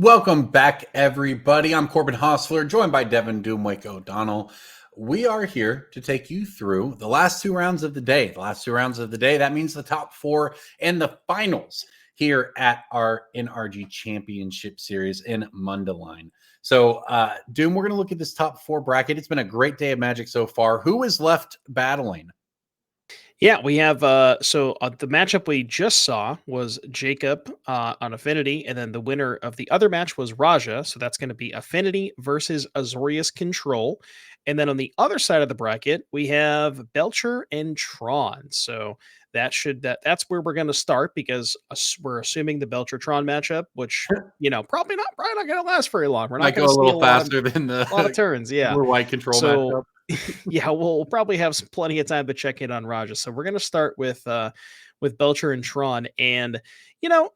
Welcome back, everybody. I'm Corbin Hostler, joined by Devin Doomwick O'Donnell. We are here to take you through the last two rounds of the day. That means the top four and the finals here at our NRG Championship Series in Mundelein. So, Doom, we're going to look at this top four bracket. It's been a great day of Magic so far. Who is left battling? Yeah, we have the matchup we just saw was Jacob on Affinity, and then the winner of the other match was Raja. So that's going to be Affinity versus Azorius Control. And then on the other side of the bracket, we have Belcher and Tron. So that's where we're going to start because we're assuming the Belcher Tron matchup, which probably not going to last very long. We're not Might going go to a see little faster than a lot of the turns. Yeah, blue white control so matchup. yeah, we'll probably have plenty of time to check in on Raja. So we're going to start with Belcher and Tron, and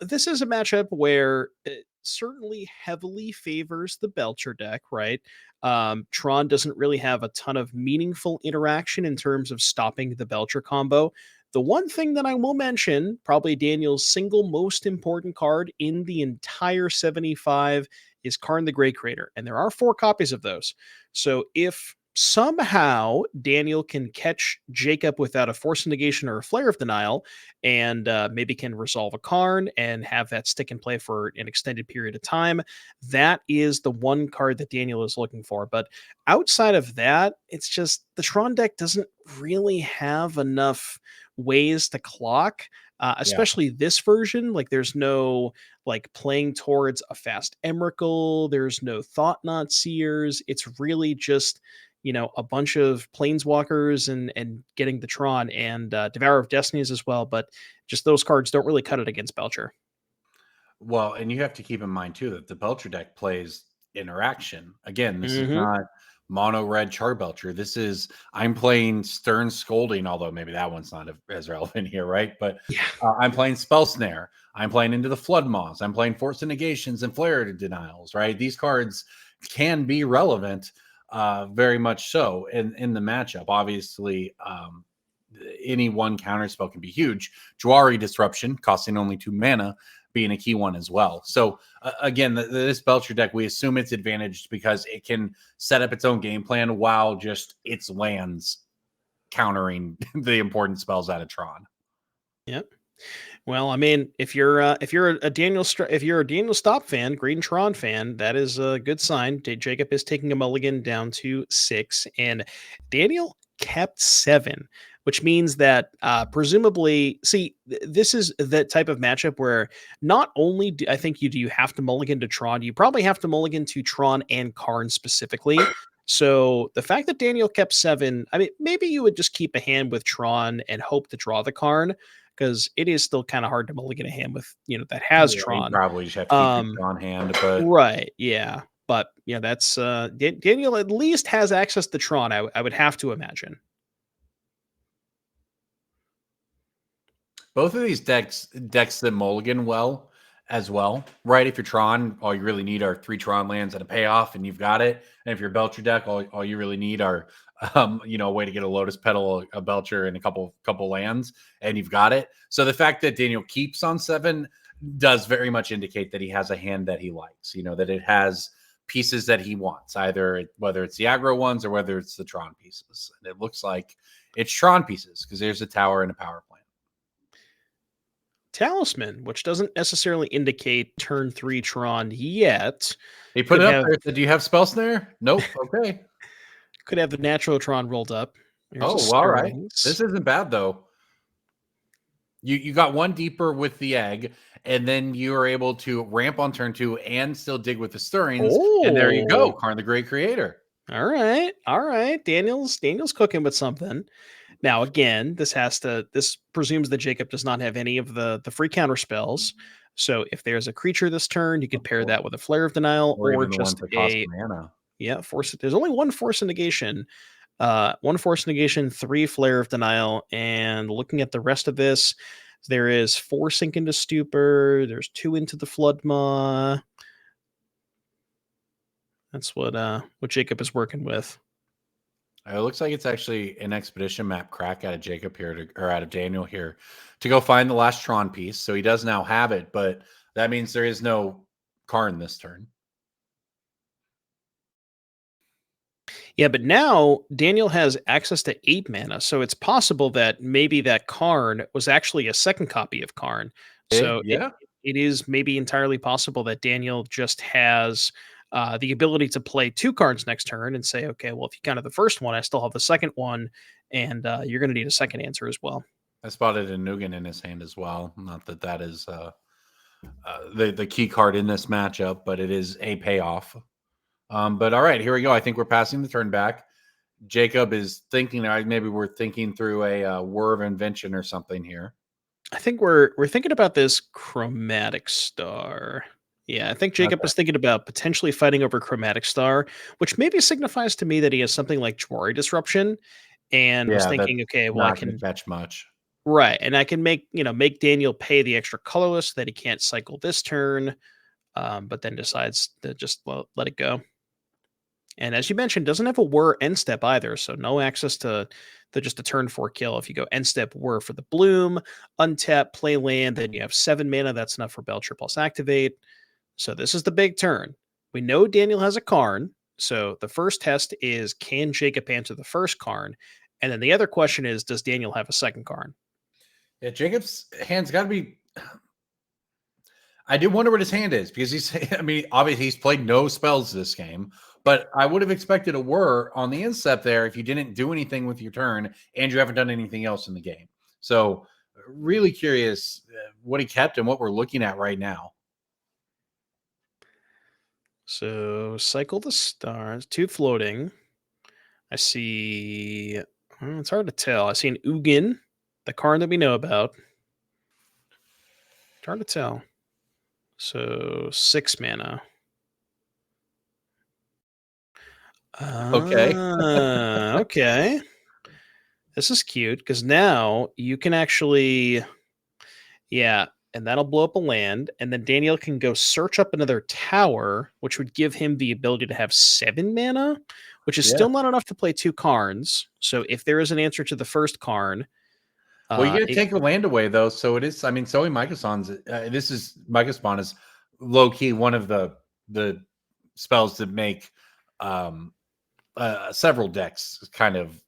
this is a matchup where it certainly heavily favors the Belcher deck, right? Tron doesn't really have a ton of meaningful interaction in terms of stopping the Belcher combo. The one thing that I will mention, probably Daniel's single most important card in the entire 75 is Karn the Great Creator, and there are 4 copies of those. So if somehow Daniel can catch Jacob without a Force of Negation or a Flare of Denial, and maybe can resolve a Karn and have that stick in play for an extended period of time, that is the one card that Daniel is looking for. But outside of that, it's just the Tron deck doesn't really have enough ways to clock. Especially this version, like there's no like playing towards a fast Emrakul, there's no Thought Knot Seers. It's really just a bunch of planeswalkers and getting the Tron and Devourer of Destinies as well, but just those cards don't really cut it against Belcher. Well, and you have to keep in mind too that the Belcher deck plays interaction. Again, this is not mono red Char Belcher. This is I'm playing Stern Scolding, although maybe that one's not as relevant here, right? But I'm playing Spell Snare. I'm playing Into the Flood Maws. I'm playing Force of Negations and Flare Denials, right? These cards can be relevant, very much so in the matchup. Obviously, any one counter spell can be huge. Jwari Disruption, costing only 2 mana, being a key one as well. So again, this Belcher deck, we assume it's advantaged because it can set up its own game plan while just its lands countering the important spells out of Tron. Yep. Well, I mean, if you're a Daniel Stop fan, Green Tron fan, that is a good sign. Jacob is taking a mulligan down to 6, and Daniel kept 7, which means that presumably, this is the type of matchup where not only do I think you have to mulligan to Tron, you probably have to mulligan to Tron and Karn specifically. So the fact that Daniel kept 7, I mean, maybe you would just keep a hand with Tron and hope to draw the Karn, because it is still kind of hard to mulligan a hand with that has Tron. You probably just have to keep it on hand, but right, yeah. But that's Daniel at least has access to Tron. I would have to imagine. Both of these decks that mulligan well as well, right? If you're Tron, all you really need are 3 Tron lands and a payoff, and you've got it. And if you're Belcher deck, all you really need are a way to get a Lotus Petal, a Belcher, and a couple lands, and you've got it. So the fact that Daniel keeps on 7 does very much indicate that he has a hand that he likes, that it has pieces that he wants, either whether it's the aggro ones or whether it's the Tron pieces. And it looks like it's Tron pieces because there's a tower and a power plant. Talisman, which doesn't necessarily indicate turn 3 Tron yet. He put it up there. Do you have Spell Snare? Nope. Okay. Could have the natural Tron rolled up. There's all right. This isn't bad though. You got one deeper with the egg, and then you are able to ramp on turn 2 and still dig with the stirrings. And there you go, Karn the Great Creator. All right. Daniel's cooking with something. Now, again, this presumes that Jacob does not have any of the free counter spells. So if there's a creature this turn, you could pair that with a Flare of Denial or just a mana. Yeah, force. There's only one Force of Negation. 1 Force of Negation, 3 Flare of Denial, and looking at the rest of this, there is 4 Sink into Stupor. There's 2 Into the Floodmaw. That's what Jacob is working with. It looks like it's actually an expedition map crack out of Jacob here, or out of Daniel here, to go find the last Tron piece. So he does now have it, but that means there is no Karn this turn. Yeah, but now Daniel has access to 8 mana, so it's possible that maybe that Karn was actually a second copy of Karn. So Yeah. it is maybe entirely possible that Daniel just has the ability to play 2 cards next turn and say, okay, well, if you counted the first one, I still have the second one, and you're going to need a second answer as well. I spotted a Nugan in his hand as well. Not that that is the key card in this matchup, but it is a payoff. But all right, here we go. I think we're passing the turn back. Jacob is thinking. Maybe we're thinking through a Whir of Invention or something here. I think we're thinking about this Chromatic Star. Yeah, I think Jacob Okay. was thinking about potentially fighting over Chromatic Star, which maybe signifies to me that he has something like Jwari Disruption, and was Yeah, that's thinking, okay, well, I not going to can catch much. right, and I can make Daniel pay the extra colorless so that he can't cycle this turn, but then decides to just let it go. And as you mentioned, doesn't have a Whir end step either, so no access to just a turn 4 kill. If you go end step Whir for the bloom, untap, play land, then you have 7 mana. That's enough for Belcher plus activate. So this is the big turn. We know Daniel has a Karn, so the first test is can Jacob answer the first Karn? And then the other question is, does Daniel have a second Karn? Yeah, Jacob's hand's got to be. I do wonder what his hand is because he's. I mean, obviously he's played no spells this game, but I would have expected a Whir on the instep there if you didn't do anything with your turn and you haven't done anything else in the game. So, really curious what he kept and what we're looking at right now. So cycle the stars, 2 floating. I see. It's hard to tell. I see an Ugin, the card that we know about. It's hard to tell. So 6 mana. Okay. Okay. This is cute because now you can actually, yeah, and that'll blow up a land, and then Daniel can go search up another tower, which would give him the ability to have 7 mana, which is Yeah. still not enough to play 2 Karns. So if there is an answer to the first Karn, Well, you got to it take a land away though, so it is. I mean, Zoe Microson's. This is Microspawn is low key one of the spells that make several decks kind of.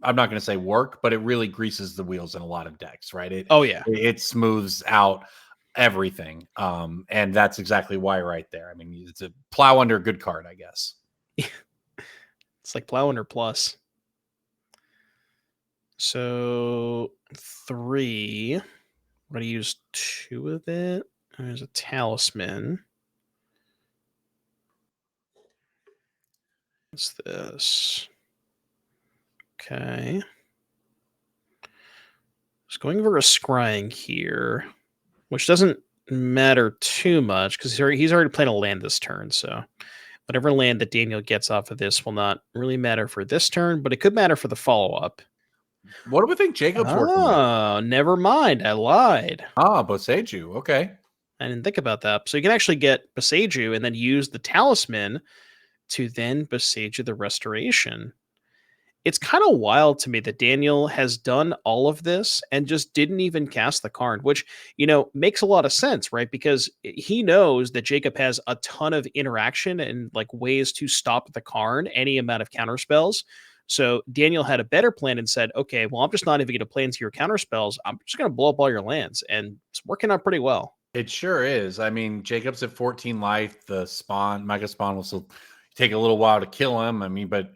I'm not going to say work, but it really greases the wheels in a lot of decks, right? It oh yeah. it smooths out everything, and that's exactly why right there. I mean, it's a plow under a good card, I guess. It's like Plow Under Plus. So 3. I'm gonna use 2 of it. There's a talisman. What's this? Okay. Just going for a scrying here, which doesn't matter too much because he's already playing a land this turn. So whatever land that Daniel gets off of this will not really matter for this turn, but it could matter for the follow up. What do we think Jacob's working with? Oh, never mind. I lied. Boseiju. Okay. I didn't think about that. So you can actually get Boseiju and then use the talisman to then Boseiju the Restoration. It's kind of wild to me that Daniel has done all of this and just didn't even cast the card, which, makes a lot of sense, right? Because he knows that Jacob has a ton of interaction and like ways to stop the Karn, any amount of counter spells. So Daniel had a better plan and said, okay, well, I'm just not even going to play into your counter spells. I'm just going to blow up all your lands. And it's working out pretty well. It sure is. I mean, Jacob's at 14 life. The Mega Spawn will still take a little while to kill him. I mean, but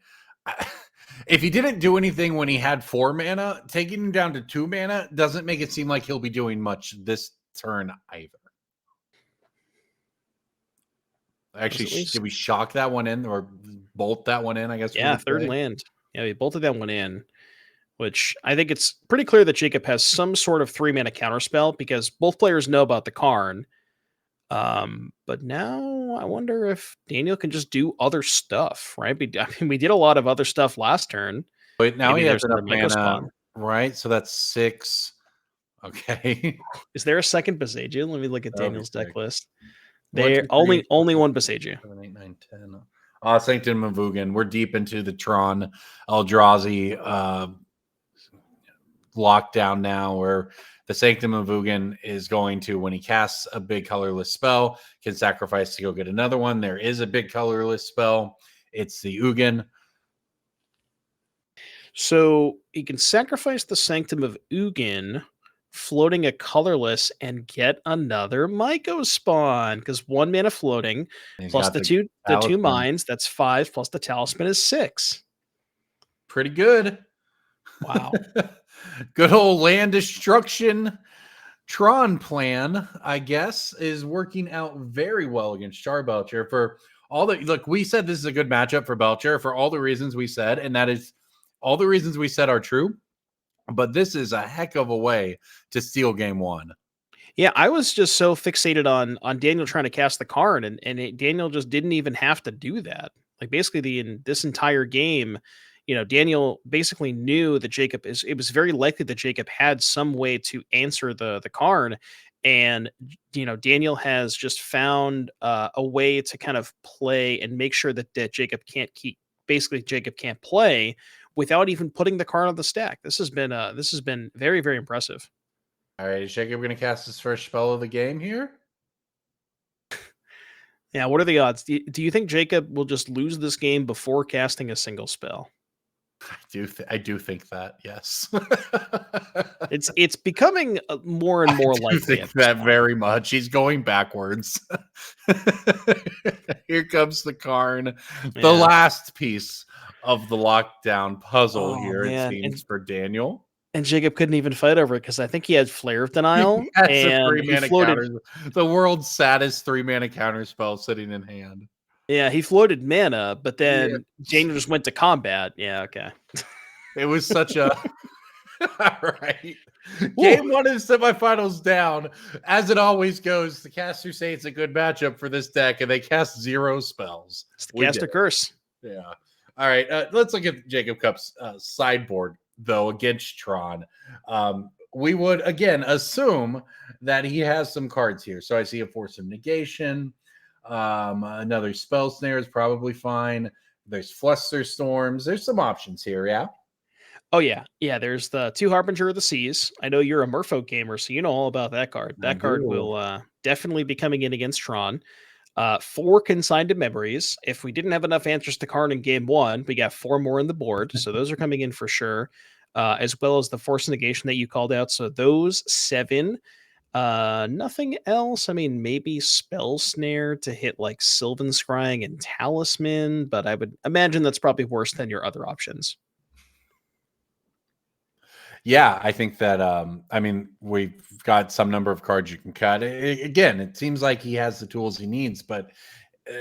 if he didn't do anything when he had 4 mana, taking him down to 2 mana doesn't make it seem like he'll be doing much this turn either. Actually, did we shock that one in or bolt that one in? I guess. Yeah, third land. Yeah, we bolted that one in, which I think it's pretty clear that Jacob has some sort of 3 mana counterspell because both players know about the Karn. But now I wonder if Daniel can just do other stuff, right? I mean, we did a lot of other stuff last turn. But now Maybe he has there's enough another mana, Microspawn. right? So that's 6. Okay. Is there a second Boseiju? Let me look at That would be Daniel's deck sick. list. 1, There 2, 3, only 4, one Boseiju. 7, 8, 9, 10. Sanctum and Vugan. We're deep into the Tron Eldrazi lockdown now, where The Sanctum of Ugin is going to, when he casts a big colorless spell, can sacrifice to go get another one. There is a big colorless spell. It's the Ugin. So he can sacrifice the Sanctum of Ugin, floating a colorless, and get another Myco spawn because 1 mana floating He's plus got the two talisman. mines. That's 5 plus the talisman is 6. Pretty good. Wow. Good old land destruction Tron plan, I guess, is working out very well against Charbelcher for all the look. We said this is a good matchup for Belcher for all the reasons we said, and that is all the reasons we said are true. But this is a heck of a way to steal game one. Yeah, I was just so fixated on Daniel trying to cast the card, and Daniel just didn't even have to do that. Like basically, in this entire game, Daniel basically knew that Jacob is. It was very likely that Jacob had some way to answer the card, and Daniel has just found a way to kind of play and make sure that Jacob can't keep. Basically, Jacob can't play without even putting the card on the stack. This has been very, very impressive. All right, is Jacob going to cast his first spell of the game here? Yeah, what are the odds? Do you think Jacob will just lose this game before casting a single spell? I do think that, yes. It's becoming more and more I do likely. think that very much. He's going backwards. Here comes the Karn, the last piece of the lockdown puzzle here, man. it seems, for Daniel. And Jacob couldn't even fight over it because I think he had Flare of Denial and he floated. The world's saddest 3-mana counter spell sitting in hand. Yeah, he floated mana, but then Daniel just went to combat. Yeah, okay. It was such a all right. Game one of the semifinals down. As it always goes, the casters say it's a good matchup for this deck, and they cast 0 spells. It's the caster curse. Yeah. All right. Let's look at Jacob Cup's sideboard, though, against Tron. We would, again, assume that he has some cards here. So I see a Force of Negation. Another Spell Snare is probably fine. There's Fluster Storms. There's some options here, yeah? Oh, yeah. Yeah, there's the 2 Harbinger of the Seas. I know you're a Merfolk gamer, so you know all about that card. That card will definitely be coming in against Tron. 4 Consigned to Memories. If we didn't have enough answers to Karn in game 1, we got 4 more on the board, so those are coming in for sure, as well as the Force Negation that you called out. So those 7. Nothing else. I mean, maybe Spell Snare to hit like Sylvan Scrying and Talisman, but I would imagine that's probably worse than your other options. Yeah, I think that, I mean, we've got some number of cards you can cut. Again, it seems like he has the tools he needs, but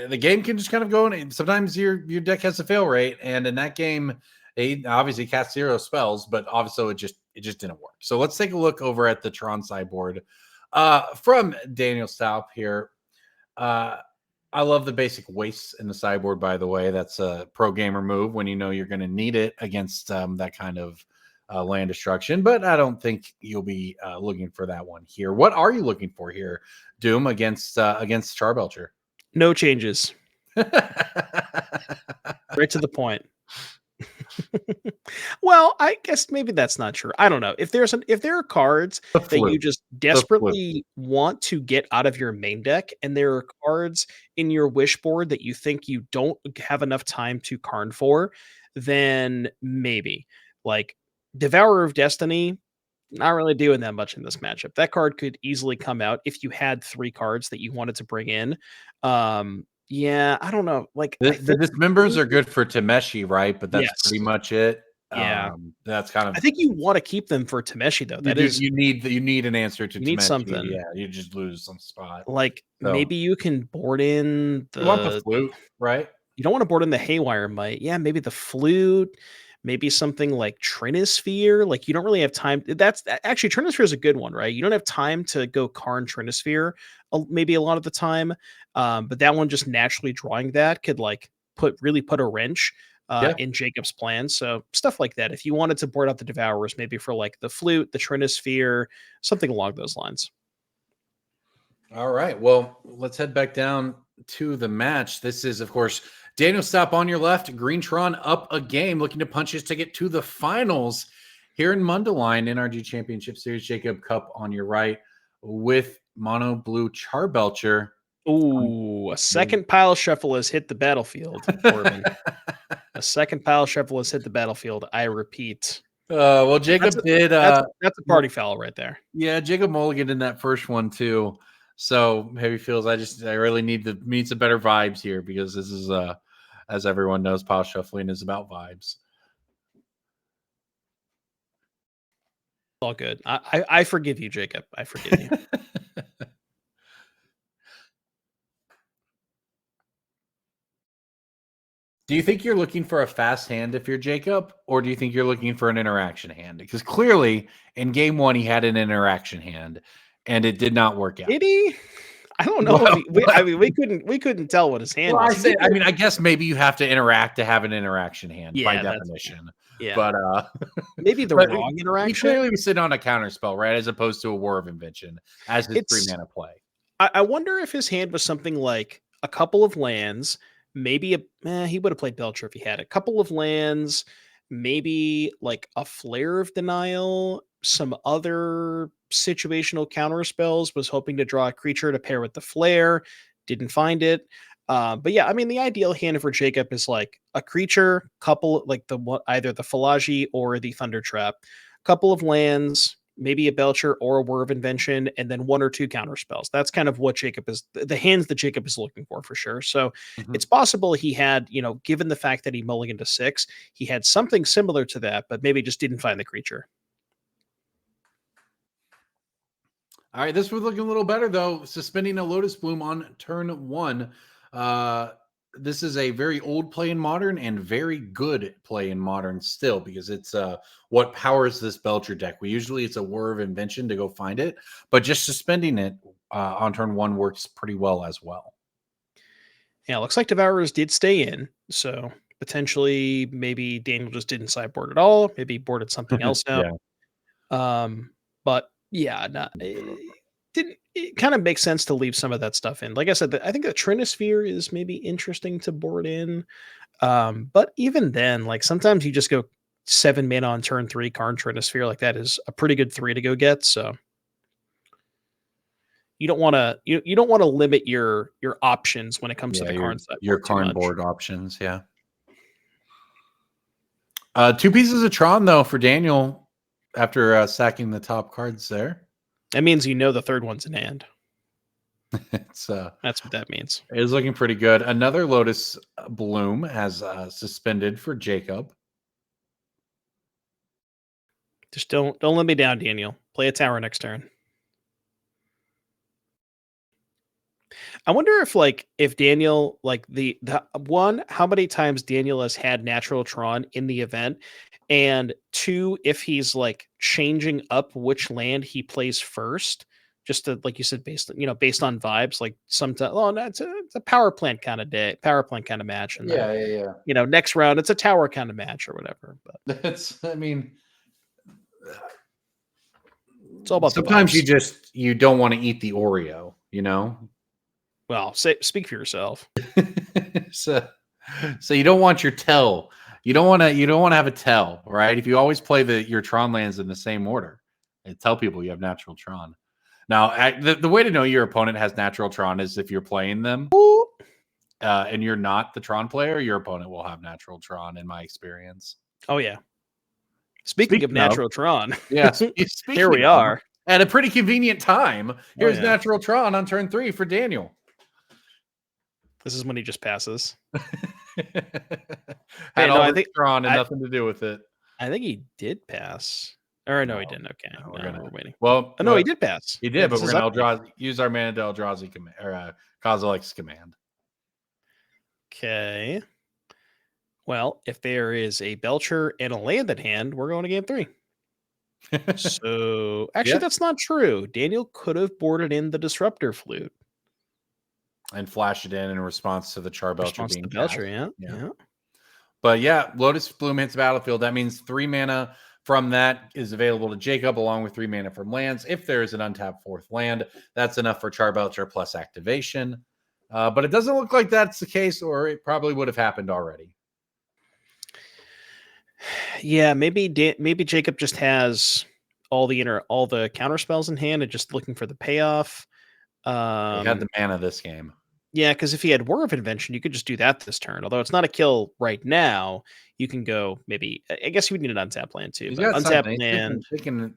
the game can just kind of go in. Sometimes your deck has a fail rate, and in that game, he obviously cast 0 spells, but obviously it just didn't work. So let's take a look over at the Tron sideboard from Daniel Staup here. I love the basic wastes in the sideboard, by the way. That's a pro gamer move when you know you're going to need it against that kind of land destruction, but I don't think you'll be looking for that one here. What are you looking for here, Doom, against Charbelcher? No changes. Right to the point. Well, I guess maybe that's not true. I don't know. If there are cards that you just desperately want to get out of your main deck, and there are cards in your wish board that you think you don't have enough time to Karn for, then maybe. Like Devourer of Destiny, not really doing that much in this matchup. That card could easily come out if you had 3 cards that you wanted to bring in. Yeah, I don't know. Like the dismembers are good for Tameshi, right? But that's pretty much it. Yeah, that's kind of. I think you want to keep them for Tameshi though. You need an answer to. You need Tameshi. something. Yeah, you just lose some spot. Like maybe you can board in the. You want the flute, right? You don't want to board in the Haywire Might. Yeah, maybe the flute. Maybe something like Trinisphere. Like you don't really have time. That's actually Trinisphere is a good one, right? You don't have time to go Karn Trinisphere. Maybe a lot of the time, but that one just naturally drawing that could like put a wrench in Jacob's plan. So stuff like that. If you wanted to board out the Devourers, maybe for like the flute, the Trinisphere, something along those lines. All right. Well, let's head back down to the match. This is, of course, Daniel Staup on your left, Green Tron up a game, looking to punch his ticket to the finals Here in Mundelein, NRG Championship Series, Jacob Cup on your right with Mono Blue Charbelcher. Ooh, a second pile shuffle has hit the battlefield, Corbin. A second pile shuffle has hit the battlefield. I repeat. Well, Jacob that's a party foul right there. Yeah, Jacob Mulligan in that first one too. So Heavy Feels, I really need to meet some better vibes here because this is as everyone knows, pile shuffling is about vibes. All good. I forgive you, Jacob. I forgive you. Do you think you're looking for a fast hand if you're Jacob, or do you think you're looking for an interaction hand? Because clearly in game one he had an interaction hand, and it did not work out. Did he? I don't know. We couldn't tell what his hand was. I guess maybe you have to interact to have an interaction hand by definition. Yeah, but maybe the wrong interaction. He clearly was sitting on a counter spell, right, as opposed to a War of Invention as his 3-mana play. I wonder if his hand was something like a couple of lands, maybe he would have played Belcher if he had a couple of lands, maybe like a Flare of Denial, some other situational counter spells, was hoping to draw a creature to pair with the Flare, didn't find it. But yeah, I mean, the ideal hand for Jacob is like a creature, couple like either the Philagi or the Thunder Trap, couple of lands, maybe a Belcher or a War of Invention, and then 1 or 2 counter spells. That's kind of what Jacob is, the hands that Jacob is looking for sure. So it's possible he had, given the fact that he mulliganed to 6, he had something similar to that, but maybe just didn't find the creature. All right, this was looking a little better though. Suspending a Lotus Bloom on turn 1. This is a very old play in Modern and very good play in Modern still, because it's what powers this Belcher deck. Usually it's a War of Invention to go find it, but just suspending it on turn 1 works pretty well as well. Yeah, looks like Devourers did stay in, so potentially maybe Daniel just didn't sideboard at all. Maybe he boarded something else out. But yeah, it kind of makes sense to leave some of that stuff in. Like I said, I think the Trinisphere is maybe interesting to board in. But even then, like sometimes you just go 7 mana on turn 3, Karn Trinisphere, like that is a pretty good 3 to go get. So you don't want to you don't want to limit your options when it comes to the Karn side. Your Karn board options, yeah. 2 pieces of Tron though for Daniel after sacking the top cards there. That means the third one's in hand. That's what that means. It is looking pretty good. Another Lotus Bloom has suspended for Jacob. Just don't let me down, Daniel. Play a tower next turn. I wonder if Daniel, like the one, how many times Daniel has had natural Tron in the event, and 2, if he's like changing up which land he plays first, just to, like you said, based on vibes, like sometimes, it's a power plant kind of day, power plant kind of match, and then, next round it's a tower kind of match or whatever. But it's all about sometimes you don't want to eat the Oreo, Well, speak for yourself. So you don't want your tell. You don't want to have a tell, right? If you always play your Tron lands in the same order, and tell people you have natural Tron. Now, the way to know your opponent has natural Tron is if you're playing them, and you're not the Tron player, your opponent will have natural Tron, in my experience. Oh yeah. Speaking of natural Tron, here we are at a pretty convenient time. Here's natural Tron on turn 3 for Daniel. This is when he just passes. I think Tron and nothing to do with it. I think he did pass. Or no, he didn't. Okay, we're waiting. Well, no, he did pass. He did, but we're gonna use our mana to Eldrazi command or Kozilek's command. Okay. Well, if there is a Belcher and a land at hand, we're going to game 3. So actually, that's not true. Daniel could have boarded in the Disruptor Flute and flash it in response to the Charbelcher being Belcher. Yeah. But yeah, Lotus Bloom hits battlefield. That means 3 mana from that is available to Jacob, along with 3 mana from lands. If there is an untapped 4th land, that's enough for Charbelcher plus activation. But it doesn't look like that's the case, or it probably would have happened already. Yeah, maybe Jacob just has all the counter spells in hand and just looking for the payoff. He had the mana this game. Yeah, because if he had War of Invention, you could just do that this turn. Although it's not a kill right now, you can go maybe. I guess you would need an untap land too, He's but got untap something. He's land.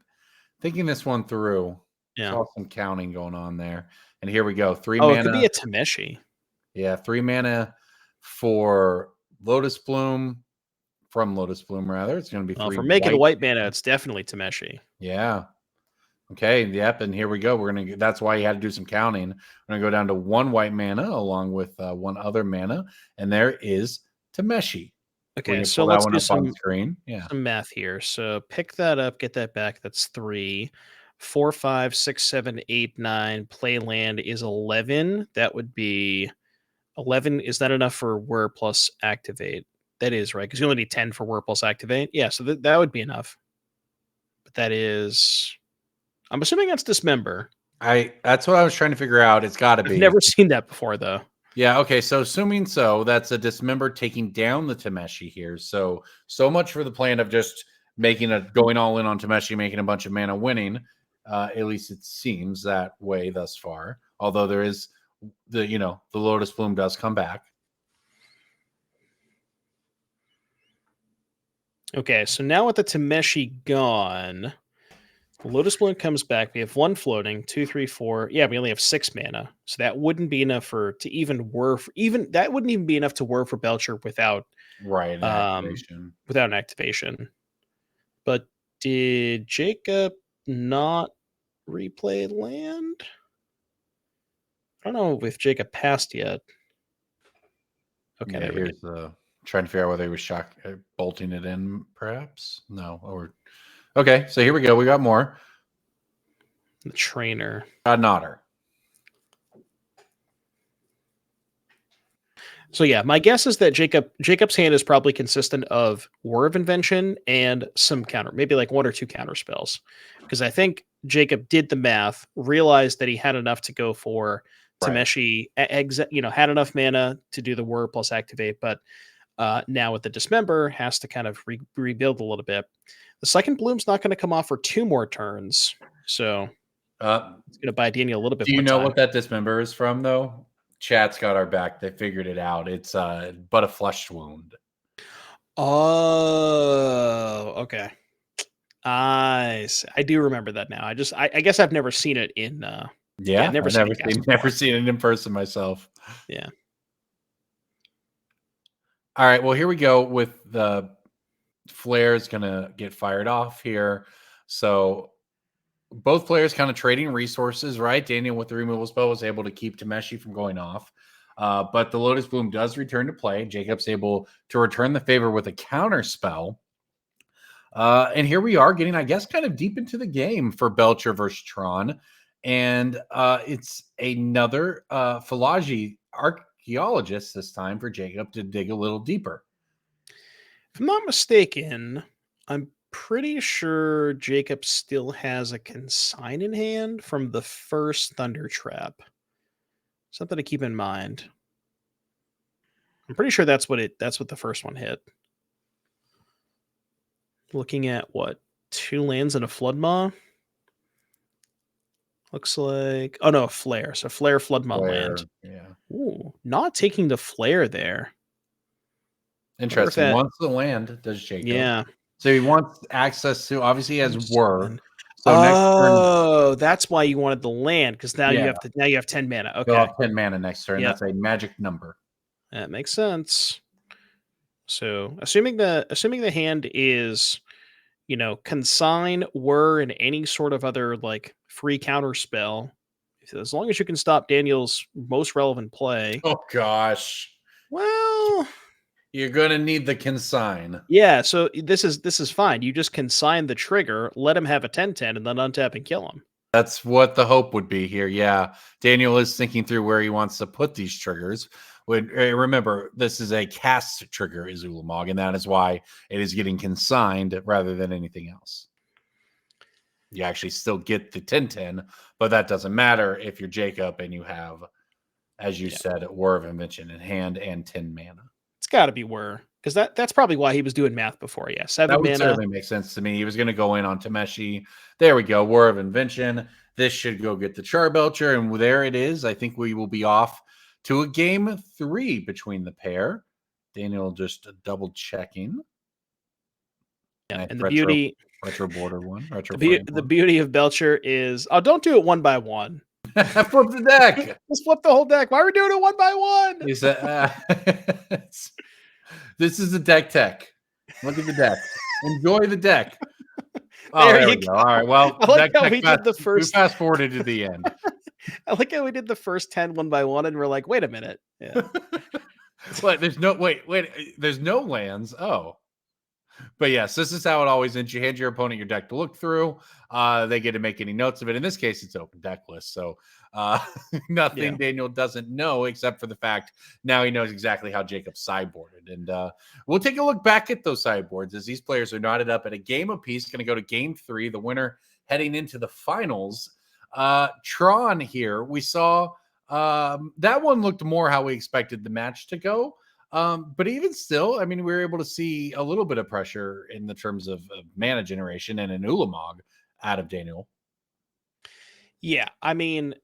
thinking this one through. Yeah. Saw some counting going on there. And here we go. 3 Oh, it could mana. be a Tameshi. Yeah, 3 mana for Lotus Bloom. From Lotus Bloom, rather. It's going to be Well, 3 for making white. white mana, it's definitely Tameshi. Yeah. Okay. Yep. And here we go. That's why you had to do some counting. We're going to go down to 1 white mana along with 1 other mana. And there is Tameshi. We Okay, can so pull that let's one do up on screen. Yeah. some math here. So pick that up, get that back. That's 3. 4, 5, 6, 7, 8, 9. Play land is 11. That would be 11. Is that enough for Whir plus activate? That is right, because you only need 10 for Whir plus activate. Yeah, so that would be enough. But that is, I'm assuming that's Dismember. That's what I was trying to figure out. It's got to I've be. never seen that before, though. Yeah, okay. So assuming so, that's a Dismember taking down the Tameshi here. So much for the plan of just going all in on Tameshi, making a bunch of mana, winning. At least it seems that way thus far. Although there is the Lotus Bloom does come back. Okay, so now with the Tameshi gone, the Lotus Bloom comes back. We have 1 floating, 2, 3, 4. Yeah, we only have 6 mana, so that wouldn't be enough to even Whir. Even that wouldn't even be enough to Whir for Belcher without An activation. without an activation. But did Jacob not replay land? I don't know if Jacob passed yet. Okay, Yeah, there we go. here's the trying to figure out whether he was bolting it in, perhaps. No, okay. So here we go. We got more. The trainer. Got an otter. So yeah, my guess is that Jacob's hand is probably consistent of War of Invention and some counter, maybe like 1 or 2 counter spells. Because I think Jacob did the math, realized that he had enough to go for Tameshi, had enough mana to do the War plus activate, but now with the Dismember has to kind of rebuild a little bit. The second Bloom's not going to come off for 2 more turns, so it's going to buy Daniel a little bit Do more you know time. what that Dismember is from, though? Chat's got our back. They figured it out. It's but a flesh wound. Oh, okay. I do remember that now. I guess I've never seen it in. Yeah, never I've seen it never seen it in person myself. Yeah. All right, well, here we go with the flare's gonna get fired off here. So both players kind of trading resources, right? Daniel with the removal spell was able to keep Tameshi from going off. But the Lotus Bloom does return to play. Jacob's able to return the favor with a counter spell. And here we are getting, I guess, kind of deep into the game for Belcher versus Tron. And it's another Philology archaeologist this time for Jacob to dig a little deeper. If I'm not mistaken, I'm pretty sure Jacob still has a consign in hand from the first Thunder Trap. Something to keep in mind. I'm pretty sure that's what the first one hit. Looking at what? 2 lands and a Flood Maw? Looks like a flare. So flare Flood Maw land. Yeah. Ooh, not taking the flare there. Interesting. Wants the land, does Jacob? Yeah. So he wants access to. Obviously, he has Whir. So Oh, next turn, that's why you wanted the land, because now you have 10 mana. Okay. Go off 10 mana next turn. Yep. That's a magic number. That makes sense. So assuming the hand is, consign, Whir, and any sort of other like free counter spell, as long as you can stop Daniel's most relevant play. Oh gosh. Well, you're gonna need the consign. Yeah, so this is fine. You just consign the trigger, let him have a 10/10, and then untap and kill him. That's what the hope would be here. Yeah. Daniel is thinking through where he wants to put these triggers. Remember, this is a cast trigger, Izulamog, and that is why it is getting consigned rather than anything else. You actually still get the 10/10, but that doesn't matter if you're Jacob and you have, as you said, War of Invention in hand and 10 mana. It's got to be Whir. Because that's probably why he was doing math before. Yeah, That 7 would mana. certainly make sense to me. He was going to go in on Tameshi. There we go. War of Invention. This should go get the Charbelcher. And there it is. I think we will be off to a game 3 between the pair. Daniel just double checking. Yeah, Nice and retro border one. Retro frame the one. beauty of Belcher is, oh, don't do it one by one. Flip the deck. Just flip the whole deck. Why are we doing it one by one? He said, this is the deck tech. Look at the deck. Enjoy the deck. Oh, There there you we go. go. All right. Well, I like deck how tech we did the we first. fast forwarded to the end. I like how we did the first 10 one by one, and we're like, wait a minute. Yeah. What? There's no wait. There's no lands. Oh, but yes, this is how it always ends. You hand your opponent your deck to look through. They get to make any notes of it. In this case, it's open deck list, so nothing Yeah. Daniel doesn't know except for the fact now he knows exactly how Jacob sideboarded. And we'll take a look back at those sideboards as these players are knotted up at a game apiece. Going to go to game 3. The winner heading into the finals. Tron here. We saw that one looked more how we expected the match to go. But even still, I mean, we were able to see a little bit of pressure in the terms of mana generation and an Ulamog out of Daniel. Yeah, I mean,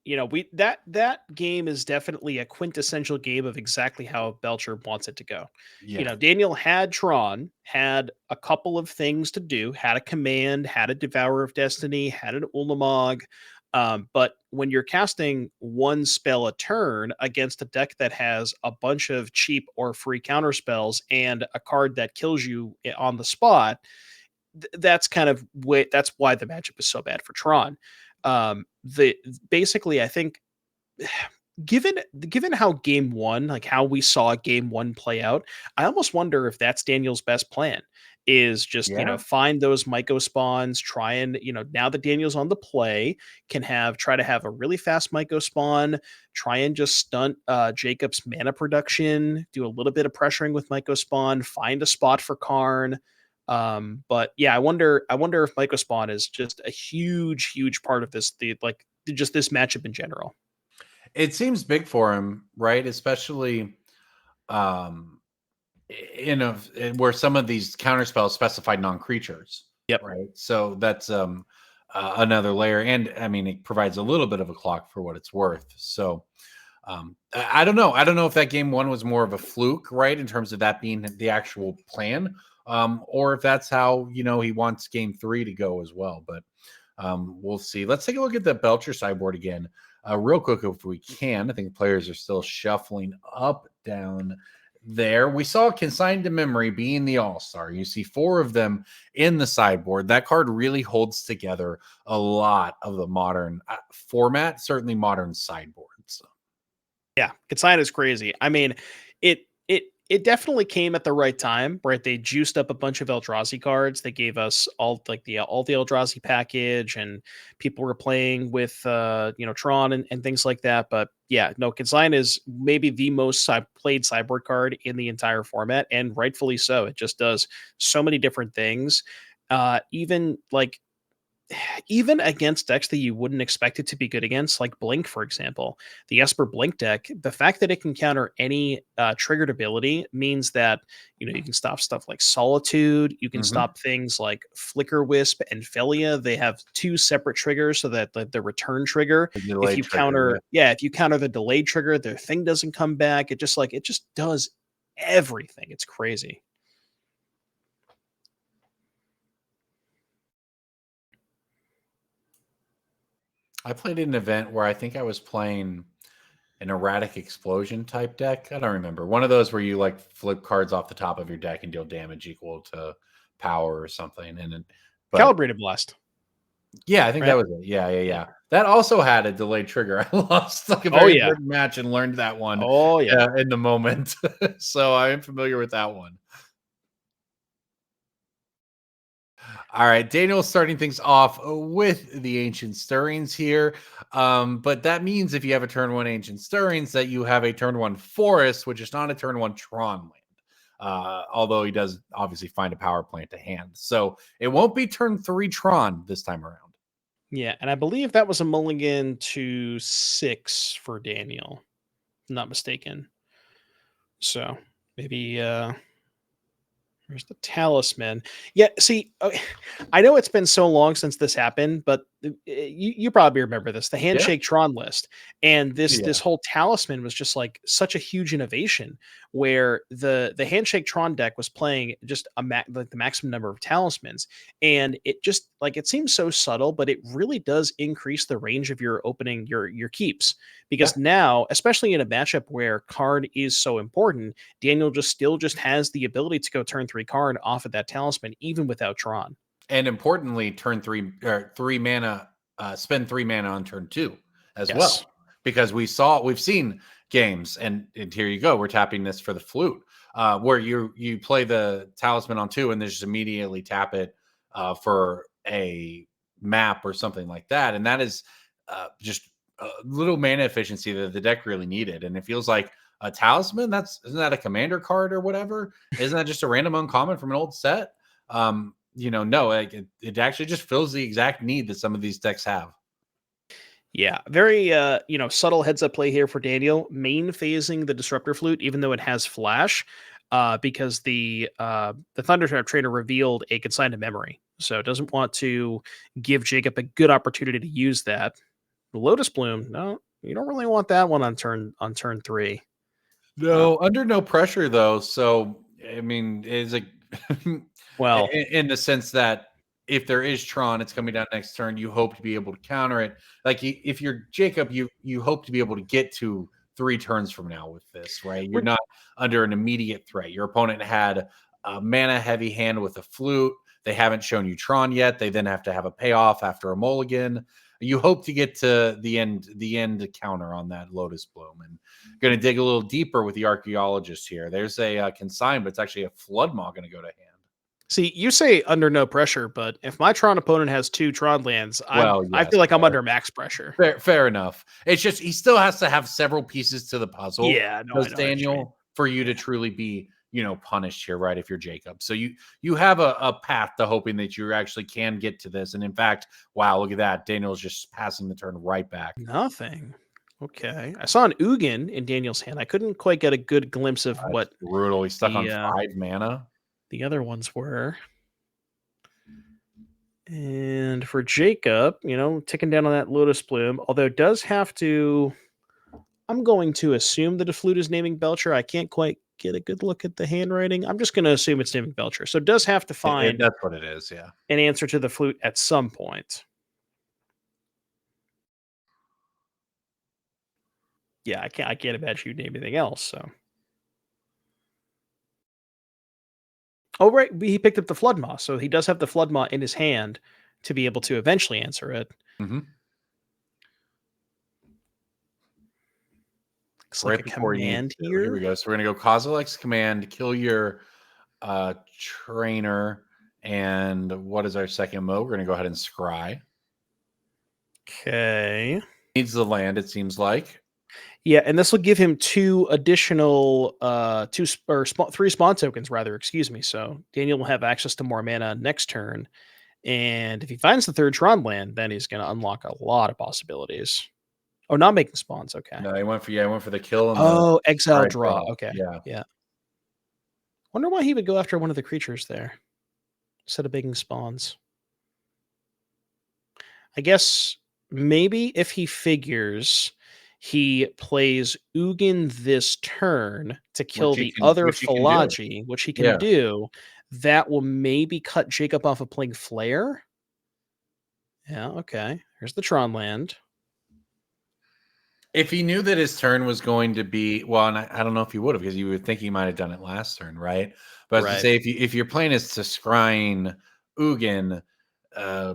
that game is definitely a quintessential game of exactly how Belcher wants it to go. Yeah. Daniel had Tron, had a couple of things to do, had a command, had a Devourer of Destiny, had an Ulamog. But when you're casting one spell a turn against a deck that has a bunch of cheap or free counter spells and a card that kills you on the spot, that's kind of that's why the matchup is so bad for Tron. The basically, I think, given how game one, like how we saw game one play out, I almost wonder if that's Daniel's best plan is just, Yeah. find those Myco spawns, try and, now that Daniel's on the play, try to have a really fast Myco spawn, try and just stunt Jacob's mana production, do a little bit of pressuring with Myco spawn, find a spot for Karn. But yeah, I wonder if Myco spawn is just a huge part of just this matchup in general. It seems big for him, right? Especially um where some of these counter spells specify non-creatures, Yep. right? So that's another layer. And I mean, it provides a little bit of a clock for what it's worth. So I don't know. I don't know if that game one was more of a fluke, right, in terms of that being the actual plan, or if that's how he wants game 3 to go as well. But we'll see. Let's take a look at the Belcher sideboard again, real quick if we can. I think players are still shuffling up down there. We saw Consigned to Memory being the all-star. You see 4 of them in the sideboard. That card really holds together a lot of the modern format, certainly modern sideboards. Yeah, Katsina is crazy. I mean, it definitely came at the right time, right? They juiced up a bunch of Eldrazi cards. They gave us all the Eldrazi package, and people were playing with Tron and things like that. But yeah, no, Consign is maybe the most played sideboard card in the entire format, and rightfully so. It just does so many different things. Even like even against decks that you wouldn't expect it to be good against, like Blink, for example, the Esper Blink deck, the fact that it can counter any triggered ability means that you can stop stuff like Solitude. You can stop things like Flicker Wisp and Felia. They have 2 separate triggers, so that the return trigger, The if delayed you trigger, if you counter the delayed trigger, their thing doesn't come back. It just does everything. It's crazy. I played an event where I think I was playing an erratic explosion type deck. I don't remember. One of those where you like flip cards off the top of your deck and deal damage equal to power or something. But Calibrated Blast. yeah, I think Right? that was it. Yeah, yeah, Yeah. yeah. That also had a delayed trigger. I lost like a Oh very yeah. important match and learned that one Oh yeah. in the moment. So I am familiar with that one. All right, Daniel's starting things off with the Ancient Stirrings here. But that means if you have a turn 1 Ancient Stirrings, that you have a turn 1 Forest, which is not a turn 1 Tron land. Although he does obviously find a power plant to hand. So it won't be turn 3 Tron this time around. Yeah, and I believe that was a mulligan to 6 for Daniel, if I'm not mistaken. So maybe There's the talisman. Yeah, see, I know it's been so long since this happened, but you probably remember this, the Yeah. handshake Tron list, and this Yeah. whole talisman was just like such a huge innovation, where the handshake Tron deck was playing just like the maximum number of talismans, and it just like it seems so subtle, but it really does increase the range of your opening your keeps, because Yeah. now, especially in a matchup where card is so important, Daniel just still just has the ability to go turn 3 card off of that talisman even without Tron. And importantly, turn 3 or 3 mana, spend 3 mana on turn 2 as Yes. well. Because we've seen games, and here you go, we're tapping this for the flute, where you play the talisman on 2 and then just immediately tap it for a map or something like that. And that is just a little mana efficiency that the deck really needed. And it feels like a talisman, isn't that a commander card or whatever? Isn't that just a random uncommon from an old set? No, like it actually just fills the exact need that some of these decks have. Yeah, very subtle heads up play here for Daniel. Main phasing the disruptor flute, even though it has flash, because the Thundertrap trainer revealed a consigned memory, so it doesn't want to give Jacob a good opportunity to use that. The Lotus Bloom, no, you don't really want that one on turn 3. No, under no pressure though. So I mean, is it Well, in the sense that if there is Tron, it's coming down next turn. You hope to be able to counter it. Like if you're Jacob, you hope to be able to get to 3 turns from now with this, right? You're we're not under an immediate threat. Your opponent had a mana heavy hand with a flute. They haven't shown you Tron yet. They then have to have a payoff after a mulligan. You hope to get to the end counter on that Lotus Bloom, and going to dig a little deeper with the archaeologist here. There's a consign, but it's actually a Flood Maw going to go to hand. See, you say under no pressure, but if my Tron opponent has 2 Tron lands, Well, I yes, feel like I'm under max pressure. fair enough. It's just he still has to have several pieces to the puzzle, Yeah, no, I does know what you mean. Daniel, for you to Yeah. truly be punished here, right? If you're Jacob, so you have a path to hoping that you actually can get to this. And in fact, wow, look at that, Daniel's just passing the turn right back. Nothing. Okay. I saw an Ugin in Daniel's hand. I couldn't quite get a good glimpse of That's what brutal. He's stuck on the 5 mana. the other ones were. And for Jacob, ticking down on that Lotus Bloom, although it does have to, I'm going to assume that a flute is naming Belcher. I can't quite get a good look at the handwriting. I'm just going to assume it's naming Belcher. So it does have to find That's what it is. Yeah. an answer to the flute at some point. Yeah, I can't imagine you'd name anything else. So, oh right, he picked up the Flood Maw, so he does have the Flood Maw in his hand to be able to eventually answer it. Mm-hmm. Looks like Right a before he needs command to. Here we here. go. So we're gonna go Kozilek's command, kill your trainer, and what is our second mode? We're gonna go ahead and scry. Okay. Needs the land, it seems like. Yeah, and this will give him 2 additional 3 spawn tokens rather, excuse me. So Daniel will have access to more mana next turn. And if he finds the 3rd Tron land, then he's going to unlock a lot of possibilities. Oh, not making spawns. Okay. No, he went for the kill and the Oh, exile scry draw. draw. Okay. Yeah. Yeah. Wonder why he would go after one of the creatures there instead of making spawns. I guess maybe if he figures he plays Ugin this turn to kill the other Which he can do. Philagi, which he can Yeah. do, that will maybe cut Jacob off of playing Flare. Yeah, okay. Here's the Tron land. If he knew that his turn was going to be well, and I don't know if he would have, because you would think he might have done it last turn, right? But as to Right. say, if your plan is to scrying Ugin, uh,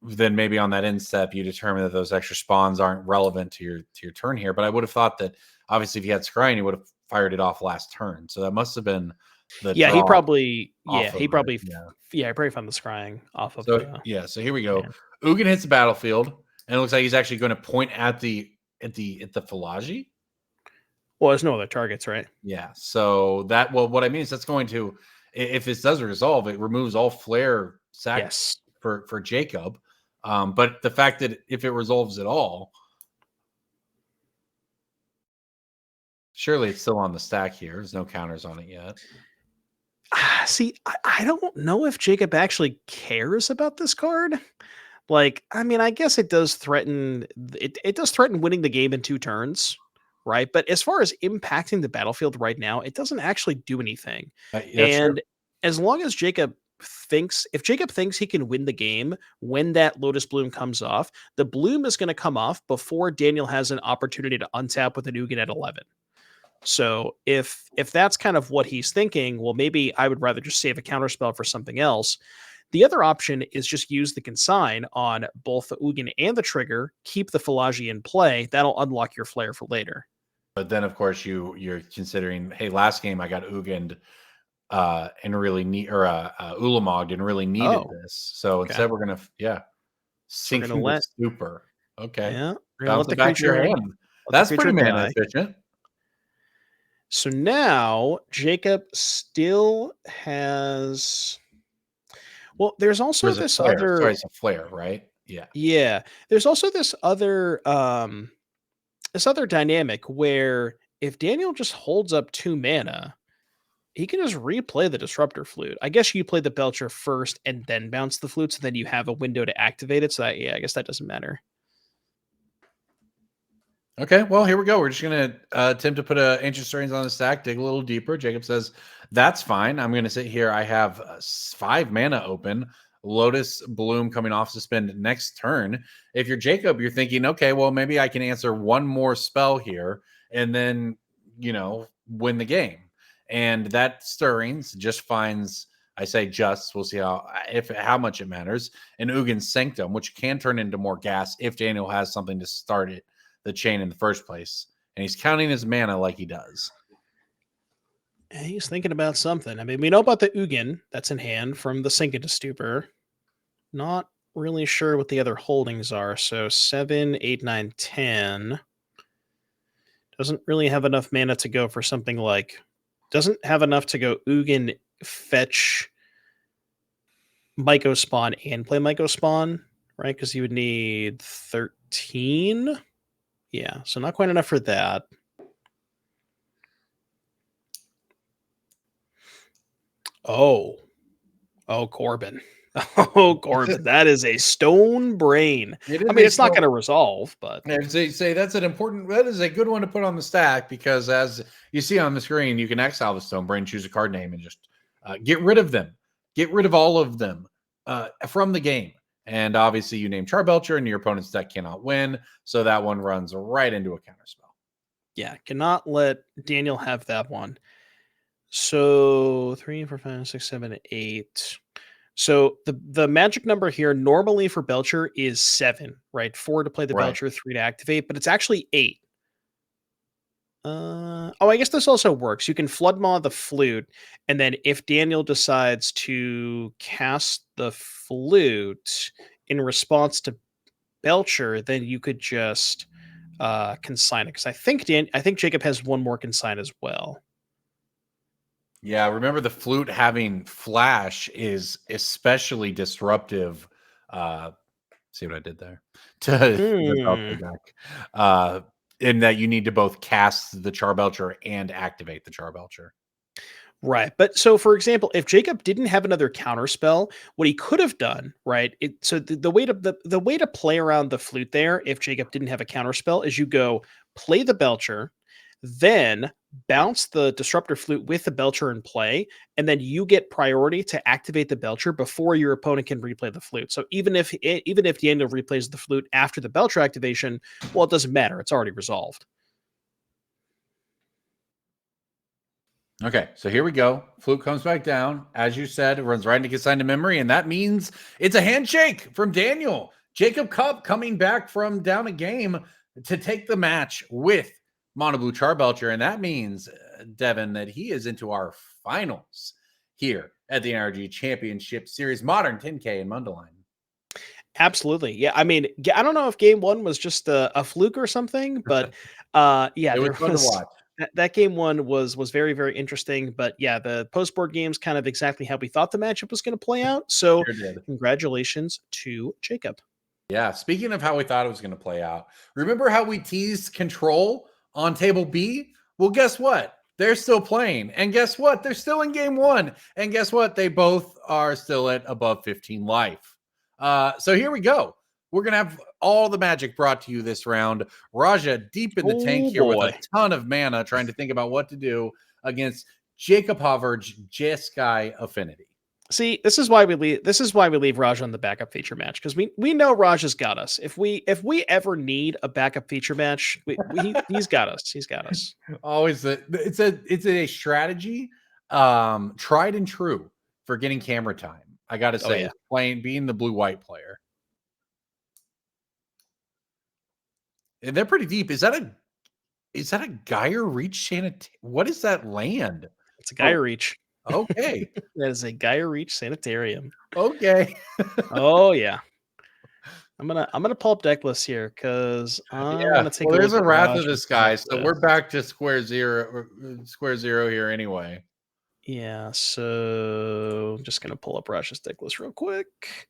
then maybe on that end step you determine that those extra spawns aren't relevant to your turn here. But I would have thought that obviously if you had scrying, you would have fired it off last turn. So that must have been the Yeah, he draw probably off of he it. probably Yeah. yeah, he probably found the scrying off of So the yeah, so here we go. man. Ugin hits the battlefield, and it looks like he's actually going to point at the Philagi. Well, there's no other targets, right? Yeah. So what I mean is that's going to, if this does resolve, it removes all flare sack Yes. for Jacob. But the fact that if it resolves at all, surely it's still on the stack here. There's no counters on it yet. See, I don't know if Jacob actually cares about this card. Like, I mean, I guess it does threaten it does threaten winning the game in 2 turns, right? But as far as impacting the battlefield right now, it doesn't actually do anything. That's true. And as long as Jacob thinks if Jacob thinks he can win the game when that Lotus Bloom comes off, the bloom is going to come off before Daniel has an opportunity to untap with an Ugin at 11. So if that's kind of what he's thinking, well, maybe I would rather just save a counterspell for something else. The other option is just use the consign on both the Ugin and the trigger, keep the Philagi in play. That'll unlock your flare for later. But then, of course, you're considering, hey, last game I got Ugin and really need or Ulamog and really needed Oh, this. So okay. instead, we're gonna So we're sink gonna into let Super. Okay, we're gonna bounce let it the back to your creature hand. That's pretty mana die. efficient. So now Jacob still has. Well, there's also There's a this flare. Sorry, other. it's a flare, right? Yeah. Yeah, there's also this other dynamic where if Daniel just holds up 2 mana, he can just replay the Disruptor Flute. I guess you play the Belcher first and then bounce the flute, so then you have a window to activate it. So that, yeah, I guess that doesn't matter. Okay, well, here we go. We're just going to attempt to put Ancient Strains on the stack, dig a little deeper. Jacob says, that's fine. I'm going to sit here. I have 5 mana open. Lotus Bloom coming off suspend next turn. If you're Jacob, you're thinking, okay, well, maybe I can answer one more spell here and then, win the game. And that Stirrings just finds, I say just, we'll see how much it matters, an Ugin Sanctum, which can turn into more gas if Daniel has something to start it the chain in the first place, and he's counting his mana like he does. He's thinking about something. I mean, we know about the Ugin that's in hand from the Sink into Stupor. Not really sure what the other holdings are. So 7, 8, 9, 10 doesn't really have enough mana to go for something like. Doesn't have enough to go Ugin, fetch Myco Spawn, and play Myco Spawn, right? Because you would need 13. Yeah, so not quite enough for that. Oh, Corbin. Oh, Corbin. That is a stone brain. I mean, it's not going to resolve, but. And say that is a good one to put on the stack, because as you see on the screen, you can exile the stone brain, choose a card name, and just get rid of them. Get rid of all of them from the game. And obviously, you name Charbelcher, and your opponent's deck cannot win. So that one runs right into a counterspell. Yeah, cannot let Daniel have that one. So 3, 4, 5, 6, 7, 8. So the magic number here normally for Belcher is 7, right? 4 to play the Belcher, 3 to activate, but it's actually 8. I guess this also works. You can Flood Maw the flute, and then if Daniel decides to cast the flute in response to Belcher, then you could just consign it. Because I think Jacob has one more consign as well. Yeah, remember the flute having flash is especially disruptive. See what I did there? To the Belcher deck. In that you need to both cast the Charbelcher and activate the Charbelcher. Right. But so for example, if Jacob didn't have another counter spell, what he could have done, right? So the way to the way to play around the flute there, if Jacob didn't have a counter spell, is you go play the Belcher, then bounce the Disruptor Flute with the Belcher in play, and then you get priority to activate the Belcher before your opponent can replay the flute. So even if Daniel replays the flute after the Belcher activation, well, it doesn't matter. It's already resolved. Okay, so here we go. Flute comes back down. As you said, it runs right into consigned to memory, and that means it's a handshake from Daniel. Jacob Cup coming back from down a game to take the match with Mono Blue Charbelcher, and that means, Devin, that he is into our finals here at the NRG Championship Series Modern 10K in Mundelein. Absolutely. Yeah. I mean, I don't know if game one was just a fluke or something, but yeah, It was fun to watch. That game one was very, very interesting. But yeah, the post board game's kind of exactly how we thought the matchup was going to play out. So Sure did. congratulations to Jacob. Yeah, speaking of how we thought it was going to play out, remember how we teased control on table B? Well, guess what? they're still playing. And guess what? They're still in game 1. And guess what? They both are still at above 15 life. So here we go. We're going to have all the magic brought to you this round. Raja deep in the tank here with a ton of mana, trying to think about what to do against Jacob Hover's Jeskai Affinity. See, this is why we leave Raj on the backup feature match, because we know Raj has got us. If we ever need a backup feature match, he's got us. He's got us. Always it's a strategy, tried and true for getting camera time. I got to say, being the blue-white player. And they're pretty deep. Is that a Gaia Reach Sanitarium? What is that land? It's a Gaia Reach. Okay. That is a Gaia Reach Sanitarium. Okay. Oh yeah. I'm gonna pull up deck lists here because I want to take. There's a Wrath of the Sky, so we're back to square zero here anyway. Yeah, so I'm just gonna pull up Raj's deck list real quick.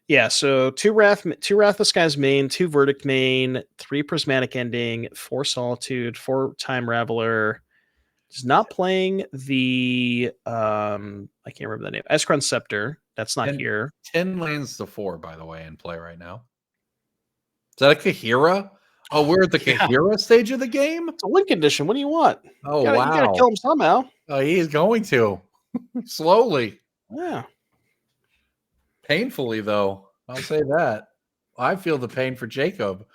Yeah, so 2 Wrath of the Skies main, 2 Verdict main, 3 Prismatic Ending, 4 Solitude, 4 Time Raveler. He's not playing the I can't remember the name. Escron Scepter. That's not here. 10 lands to 4, by the way, in play right now. Is that a Kahira? Oh, we're at the Kahira stage of the game? It's a win condition. What do you want? Oh, wow. You gotta kill him somehow. Oh, he's going to. Slowly. Yeah. Painfully, though. I'll say that. I feel the pain for Jacob.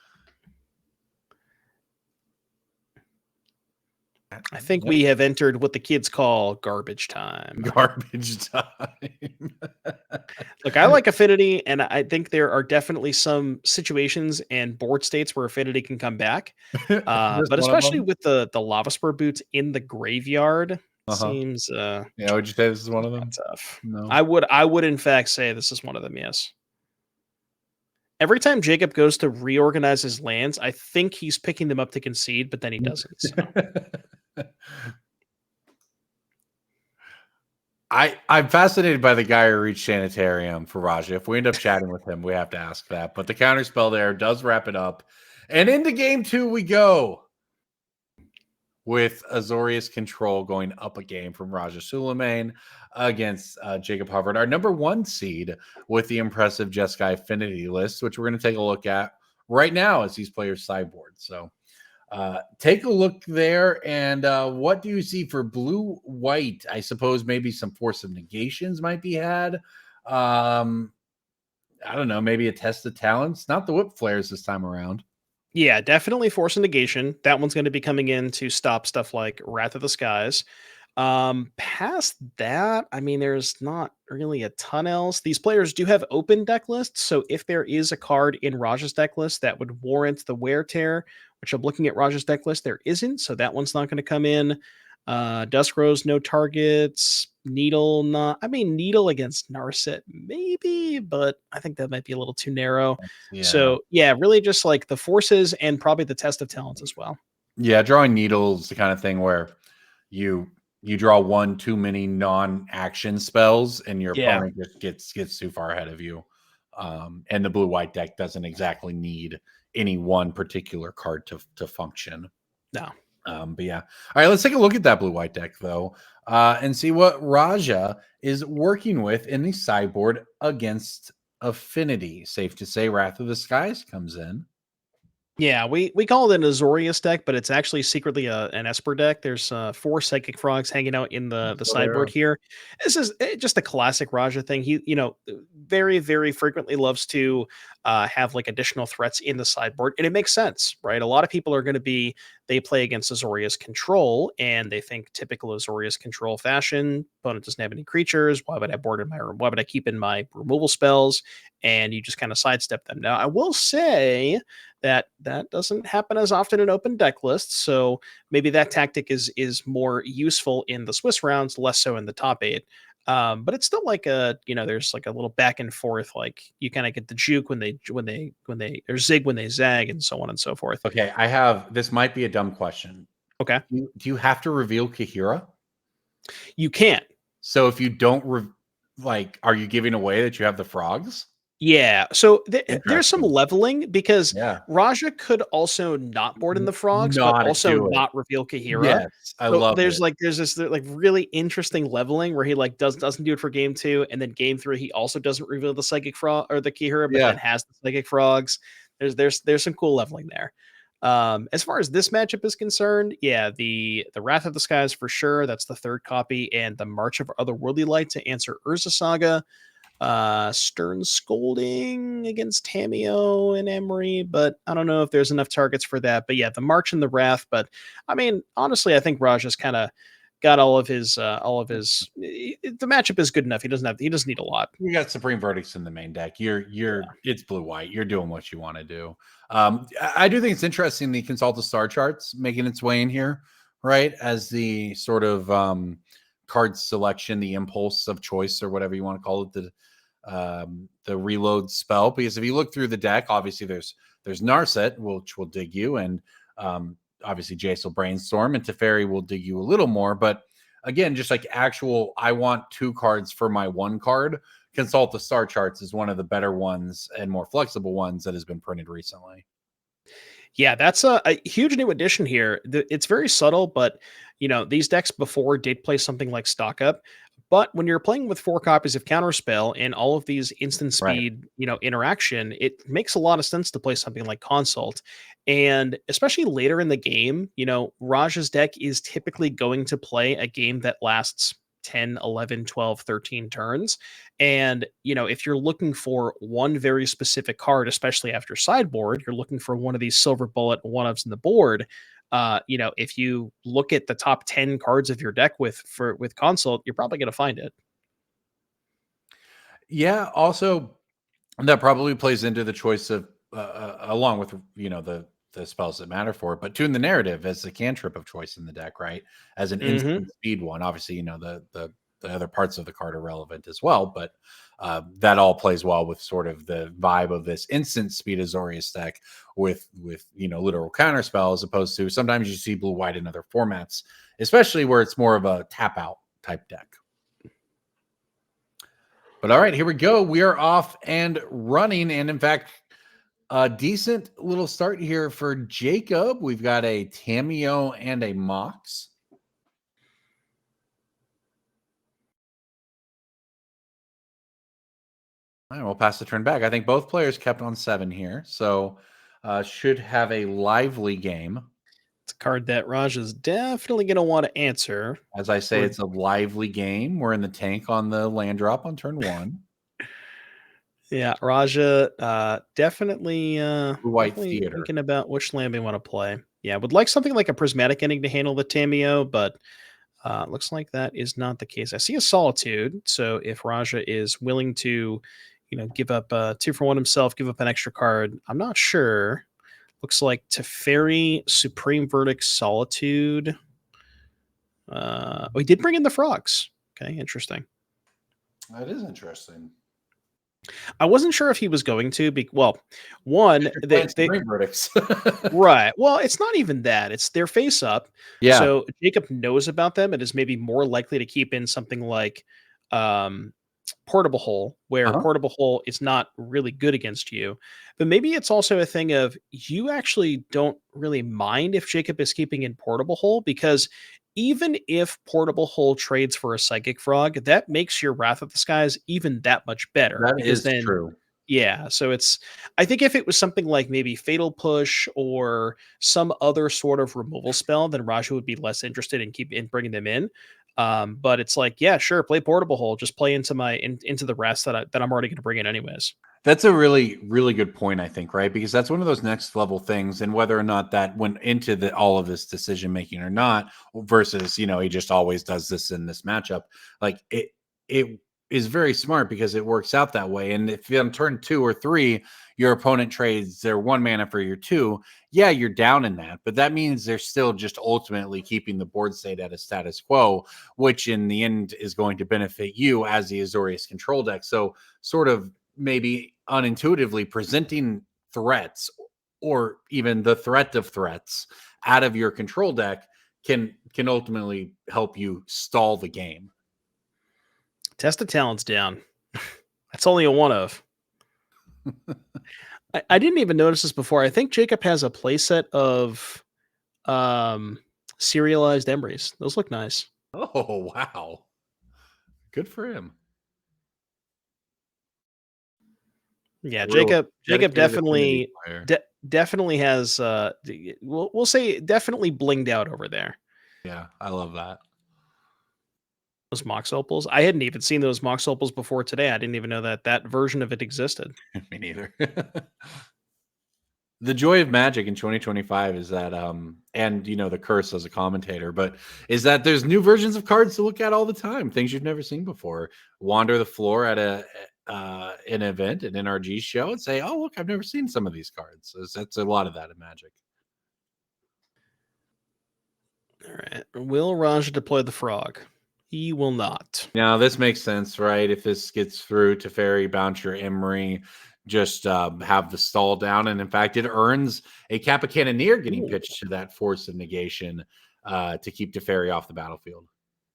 I think we have entered what the kids call garbage time. Garbage time. Look, I like Affinity, and I think there are definitely some situations and board states where Affinity can come back. But especially with the Lava Spur boots in the graveyard, seems would you say this is one of them? Tough. No. I would in fact say this is one of them, yes. Every time Jacob goes to reorganize his lands, I think he's picking them up to concede, but then he doesn't. So. I'm fascinated by the Gaia Reach Sanitarium for Raja. If we end up chatting with him, we have to ask that. But the counterspell there does wrap it up. And into game 2 we go, with Azorius Control going up a game from Raja Suleiman against Jacob Hubbard, our number 1 seed with the impressive Jeskai Affinity list, which we're going to take a look at right now as these players sideboard. So take a look there. And what do you see for blue-white? I suppose maybe some Force of Negations might be had. I don't know, maybe a Test of Talents. Not the Whip Flares this time around. Yeah, definitely Force of Negation. That one's going to be coming in to stop stuff like Wrath of the Skies. Past that, I mean, there's not really a ton else. These players do have open deck lists, so if there is a card in Raja's deck list that would warrant the Wear Tear, which I'm looking at Raja's deck list, there isn't, so that one's not going to come in. Dusk Rose, no targets. Needle, not. I mean, Needle against Narset, maybe, but I think that might be a little too narrow. Yeah. So, yeah, really just like the Forces and probably the Test of Talents as well. Yeah, drawing Needle is the kind of thing where you draw one too many non-action spells, and your opponent just gets too far ahead of you. And the blue-white deck doesn't exactly need any one particular card to function. No. But yeah. All right, let's take a look at that blue-white deck, though, and see what Raja is working with in the sideboard against Affinity. Safe to say Wrath of the Skies comes in. Yeah, we call it an Azorius deck, but it's actually secretly an Esper deck. There's 4 Psychic Frogs hanging out in the sideboard here. This is just a classic Raja thing. He, very, very frequently loves to have like additional threats in the sideboard, and it makes sense, right? A lot of people are going to they play against Azorius Control, and they think typical Azorius Control fashion. Opponent doesn't have any creatures. Why would I board in my room? Why would I keep in my removal spells? And you just kind of sidestep them. Now, I will say that doesn't happen as often in open deck lists, so maybe that tactic is more useful in the Swiss rounds, less so in the top 8. But it's still like there's like a little back and forth, like you kind of get the juke when they or zig when they zag, and so on and so forth. Okay, this might be a dumb question. Okay, do you have to reveal Kahira? You can't. So if you don't are you giving away that you have the frogs? Yeah, so there's some Interesting. leveling because Yeah. Raja could also not board in the frogs, but Not also do it. not reveal Kahira. Yes, I So love there's it. like there's this like really interesting leveling where he like doesn't do it for game two, and then game three he also doesn't reveal the psychic frog or the Kahira, but Yeah. then has the psychic frogs. There's some cool leveling there. As far as this matchup is concerned, yeah, the Wrath of the Skies for sure. That's the third copy, and the March of Otherworldly Light to answer Urza Saga. Stern Scolding against Tamio and Emery, but I don't know if there's enough targets for that. But yeah, the March and the Wrath. But I mean, honestly, I think Raj has kind of got the matchup is good enough. He doesn't need a lot. You got Supreme Verdicts in the main deck. It's blue white. You're doing what you want to do. I do think it's interesting the Consult the Star charts making its way in here, right? As the sort of card selection, the impulse of choice, or whatever you want to call it, the reload spell. Because if you look through the deck, obviously there's Narset, which will dig you, and obviously Jace will brainstorm, and Teferi will dig you a little more. But again, just like actual, I want 2 cards for my 1 card. Consult the Star charts is one of the better ones and more flexible ones that has been printed recently. Yeah, that's a huge new addition here. It's very subtle, but these decks before did play something like Stock Up. But when you're playing with 4 copies of Counterspell and all of these instant Right. speed, interaction, it makes a lot of sense to play something like Consult. And especially later in the game, Raj's deck is typically going to play a game that lasts 10, 11, 12, 13 turns. And, if you're looking for one very specific card, especially after sideboard, you're looking for one of these silver bullet one-ups in the board. If you look at the top 10 cards of your deck with consult, you're probably going to find it. Yeah. Also, that probably plays into the choice of, along with the spells that matter for it, but tune the narrative as the cantrip of choice in the deck, right? As an Hmm. instant speed one. Obviously, the other parts of the card are relevant as well, but that all plays well with sort of the vibe of this instant speed Azorius deck with literal counter spell, as opposed to sometimes you see blue white in other formats, especially where it's more of a tap out type deck. But all right, here we go. We are off and running. And in fact, a decent little start here for Jacob. We've got a Tamio and a Mox. All right, we'll pass the turn back. I think both players kept on 7 here. So should have a lively game. It's a card that Raj is definitely going to want to answer. As I say, it's a lively game. We're in the tank on the land drop on turn 1. Yeah, Raja, Blue White definitely Theater. thinking about which land we want to play. Yeah, would like something like a prismatic ending to handle the Tamio, but looks like that is not the case. I see a Solitude, so if Raja is willing to, give up 2 for 1 himself, give up an extra card, I'm not sure. Looks like Teferi, Supreme Verdict, Solitude. He did bring in the frogs. Okay, interesting. That is interesting. I wasn't sure if he was going to be well. One, You're playing they Supreme Verdicts. right. Well, it's not even that. It's their face up. Yeah. So Jacob knows about them and is maybe more likely to keep in something like um, Portable Hole, where Uh-huh. Portable Hole is not really good against you. But maybe it's also a thing of you actually don't really mind if Jacob is keeping in Portable Hole because even if Portable Hole trades for a Psychic Frog, that makes your Wrath of the Skies even that much better That because is then true. yeah, so I think if it was something like maybe Fatal Push or some other sort of removal spell, then Raja would be less interested in bringing them in. But it's like, yeah, sure, play Portable Hole, just play into the rest that I'm already going to bring in anyways. That's a really, really good point, I think, right? Because that's one of those next level things, and whether or not that went into all of this decision making or not, versus he just always does this in this matchup. Like it is very smart because it works out that way. And if on turn 2 or 3, your opponent trades their 1 mana for your 2, yeah, you're down in that, but that means they're still just ultimately keeping the board state at a status quo, which in the end is going to benefit you as the Azorius control deck. So sort of maybe unintuitively presenting threats or even the threat of threats out of your control deck can ultimately help you stall the game. Test of Talent's down. That's only a one of. I didn't even notice this before. I think Jacob has a playset of um, serialized Emrys. Those look nice. Oh, wow. Good for him. Yeah, A real Jacob dedicated Affinity definitely player. definitely has we'll say definitely blinged out over there. Yeah, I love that. Those Mox Opals. I hadn't even seen those Mox Opals before today. I didn't even know that that version of it existed. Me neither. The joy of Magic in 2025 is that, and the curse as a commentator, but is that there's new versions of cards to look at all the time, things you've never seen before. Wander the floor at an event, an NRG show, and say, "Oh, look, I've never seen some of these cards." So that's a lot of that in Magic. All right. Will Raj deploy the frog? He will not. Now this makes sense, right? If this gets through to Fairy, Bouncer, Emery, just have the stall down, and in fact, it earns a Kappa Cannoneer getting Ooh. pitched to that Force of Negation to keep Teferi off the battlefield.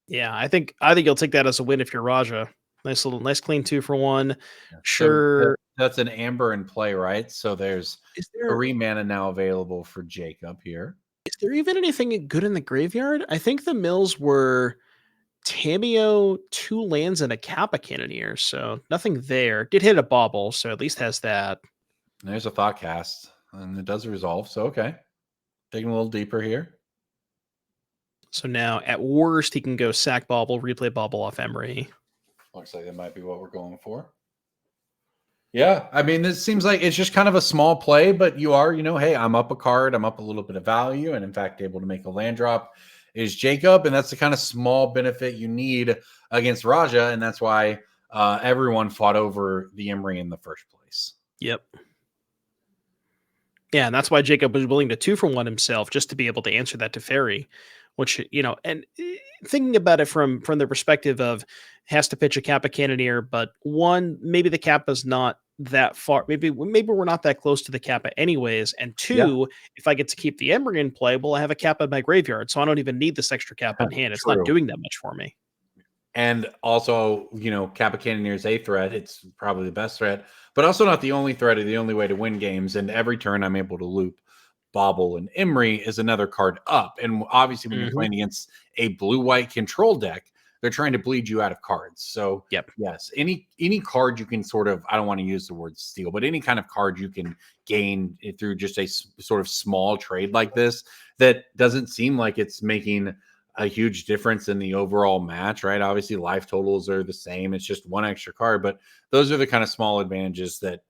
Yeah, I think you'll take that as a win if you're Raja. Nice clean 2-for-1. Yeah. So Sure. that's an Amber in play, right? So there's Is there 3 mana now available for Jacob here. is there even anything good in the graveyard? I think the mills were Tameo, 2 lands, and a Kappa Cannoneer, so nothing there. Did hit a bauble, so at least has that. And there's a Thought Cast, and it does resolve. So okay, digging a little deeper here. So now, at worst, he can go sack bauble, replay bauble off Emery. Looks like that might be what we're going for. Yeah, I mean, this seems like it's just kind of a small play, but you are, hey, I'm up a card, I'm up a little bit of value, and in fact, able to make a land drop is Jacob, and that's the kind of small benefit you need against Raja, and that's why everyone fought over the Emery in the first place. Yep. Yeah, and that's why Jacob was willing to 2-for-1 himself just to be able to answer that to Fairy, which, and thinking about it from the perspective of has to pitch a Kappa Cannoneer, but one, maybe the Kappa's not that far. Maybe we're not that close to the Kappa anyways. And Yeah, 2, if I get to keep the Emery in play, well, I have a Kappa in my graveyard, so I don't even need this extra Kappa in hand. It's not true. doing that much for me. And also, Kappa Cannoneer is a threat. It's probably the best threat, but also not the only threat or the only way to win games. And every turn I'm able to loop Bobble and Emery is another card up. And obviously, when you're Mhm. playing against a blue-white control deck, they're trying to bleed you out of cards. So Yep. yes, any card you can sort of, I don't want to use the word steal, but any kind of card you can gain through just a sort of small trade like this that doesn't seem like it's making a huge difference in the overall match, right? Obviously, life totals are the same. It's just one extra card, but those are the kind of small advantages that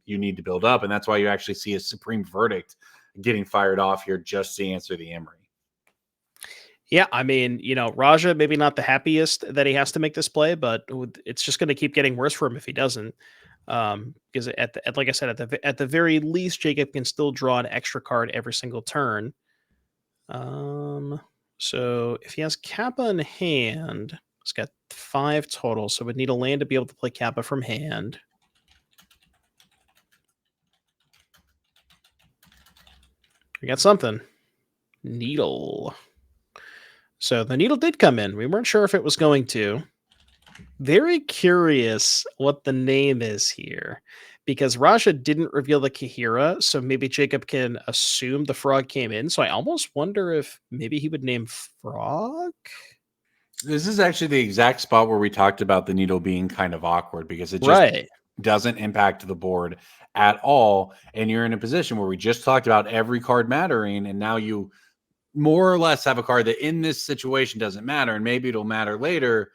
you need to build up. And that's why you actually see a Supreme Verdict getting fired off here just to answer the Emery. Yeah, I mean, Raja maybe not the happiest that he has to make this play, but it's just going to keep getting worse for him if he doesn't. Because like I said, at the very least, Jacob can still draw an extra card every single turn. So if he has Kappa in hand, he's got 5 total, so would need a land to be able to play Kappa from hand. We got something. Needle. So the needle did come in. We weren't sure if it was going to. Very curious what the name is here because Raja didn't reveal the Kahira, so maybe Jacob can assume the frog came in. So I almost wonder if maybe he would name Frog. This is actually the exact spot where we talked about the needle being kind of awkward because it just Right. doesn't impact the board at all. And you're in a position where we just talked about every card mattering, and now you more or less have a card that in this situation doesn't matter, and maybe it'll matter later.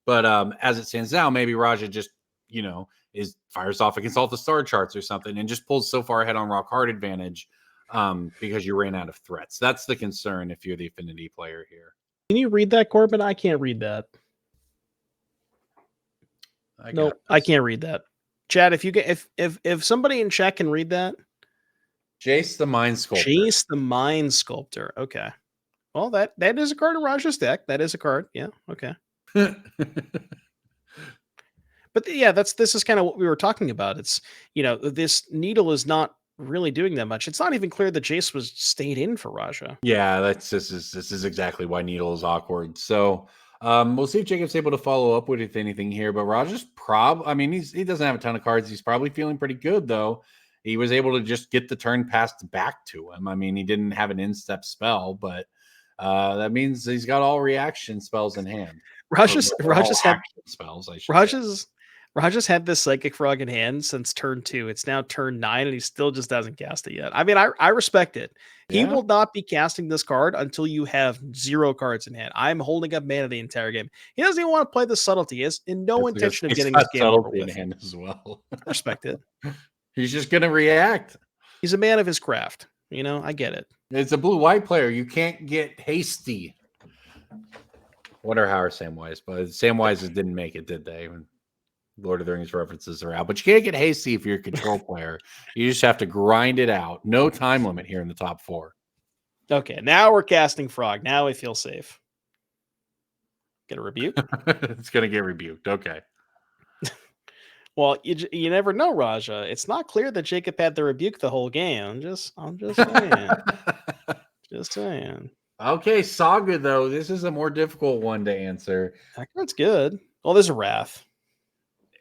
But as it stands now, maybe Raja just, is fires off against all the star charts or something and just pulls so far ahead on raw card advantage because you ran out of threats. That's the concern if you're the affinity player here. Can you read that, Corbin? I can't read that. Nope, I can't read that. Chad, if you get if somebody in chat can read that, Jace the Mind Sculptor. Jace the Mind Sculptor. Okay. Well, that is a card in Raja's deck. That is a card. Yeah. Okay. But yeah, this is kind of what we were talking about. It's this needle is not really doing that much. It's not even clear that Jace was stayed in for Raja. Yeah, this is exactly why needle is awkward. So We'll see if Jacob's able to follow up with anything here. But Raj's I mean, he doesn't have a ton of cards. He's probably feeling pretty good though. He was able to just get the turn passed back to him. I mean, he didn't have an instep spell, but that means he's got all reaction spells in hand. Raj's had spells, I should say. Raj's had this Psychic Frog in hand since turn 2. It's now turn 9, and he still just hasn't cast it yet. I mean, I respect it. He will not be casting this card until you have 0 cards in hand. I'm holding up mana the entire game. He doesn't even want to play the subtlety. He has no intention of getting this game over with. In hand as well. Respect it. He's just going to react. He's a man of his craft. You know, I get it. It's a blue-white player. You can't get hasty. Wonder how our Samwise, but Samwises didn't make it, did they? Lord of the Rings references are out, but you can't get hasty if you're a control player. You just have to grind it out. No time limit here in the top 4. Okay, now we're casting Frog. Now I feel safe. Get a rebuke? It's going to get rebuked. Okay. Well, you never know, Raja. It's not clear that Jacob had the rebuke the whole game. I'm just saying. Just saying. Okay, Saga, though. This is a more difficult one to answer. That card's good. Well, there's a Wrath.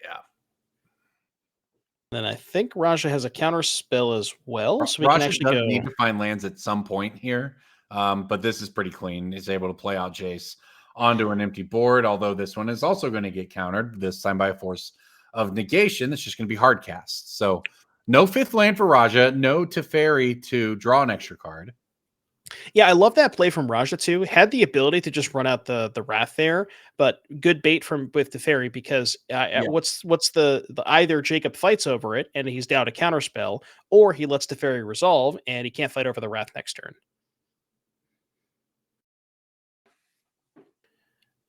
Yeah. Then I think Raja has a counter spell as well. So we Raja can actually need to find lands at some point here. But this is pretty clean. He's able to play out Jace onto an empty board, although this one is also going to get countered, this time by a force of negation. That's just going to be hard cast. So no 5th land for Raja, no Teferi to draw an extra card. Yeah, I love that play from Raja too. Had the ability to just run out the Wrath there, but good bait with Teferi because what's the either Jacob fights over it and he's down to counterspell, or he lets Teferi resolve and he can't fight over the Wrath next turn.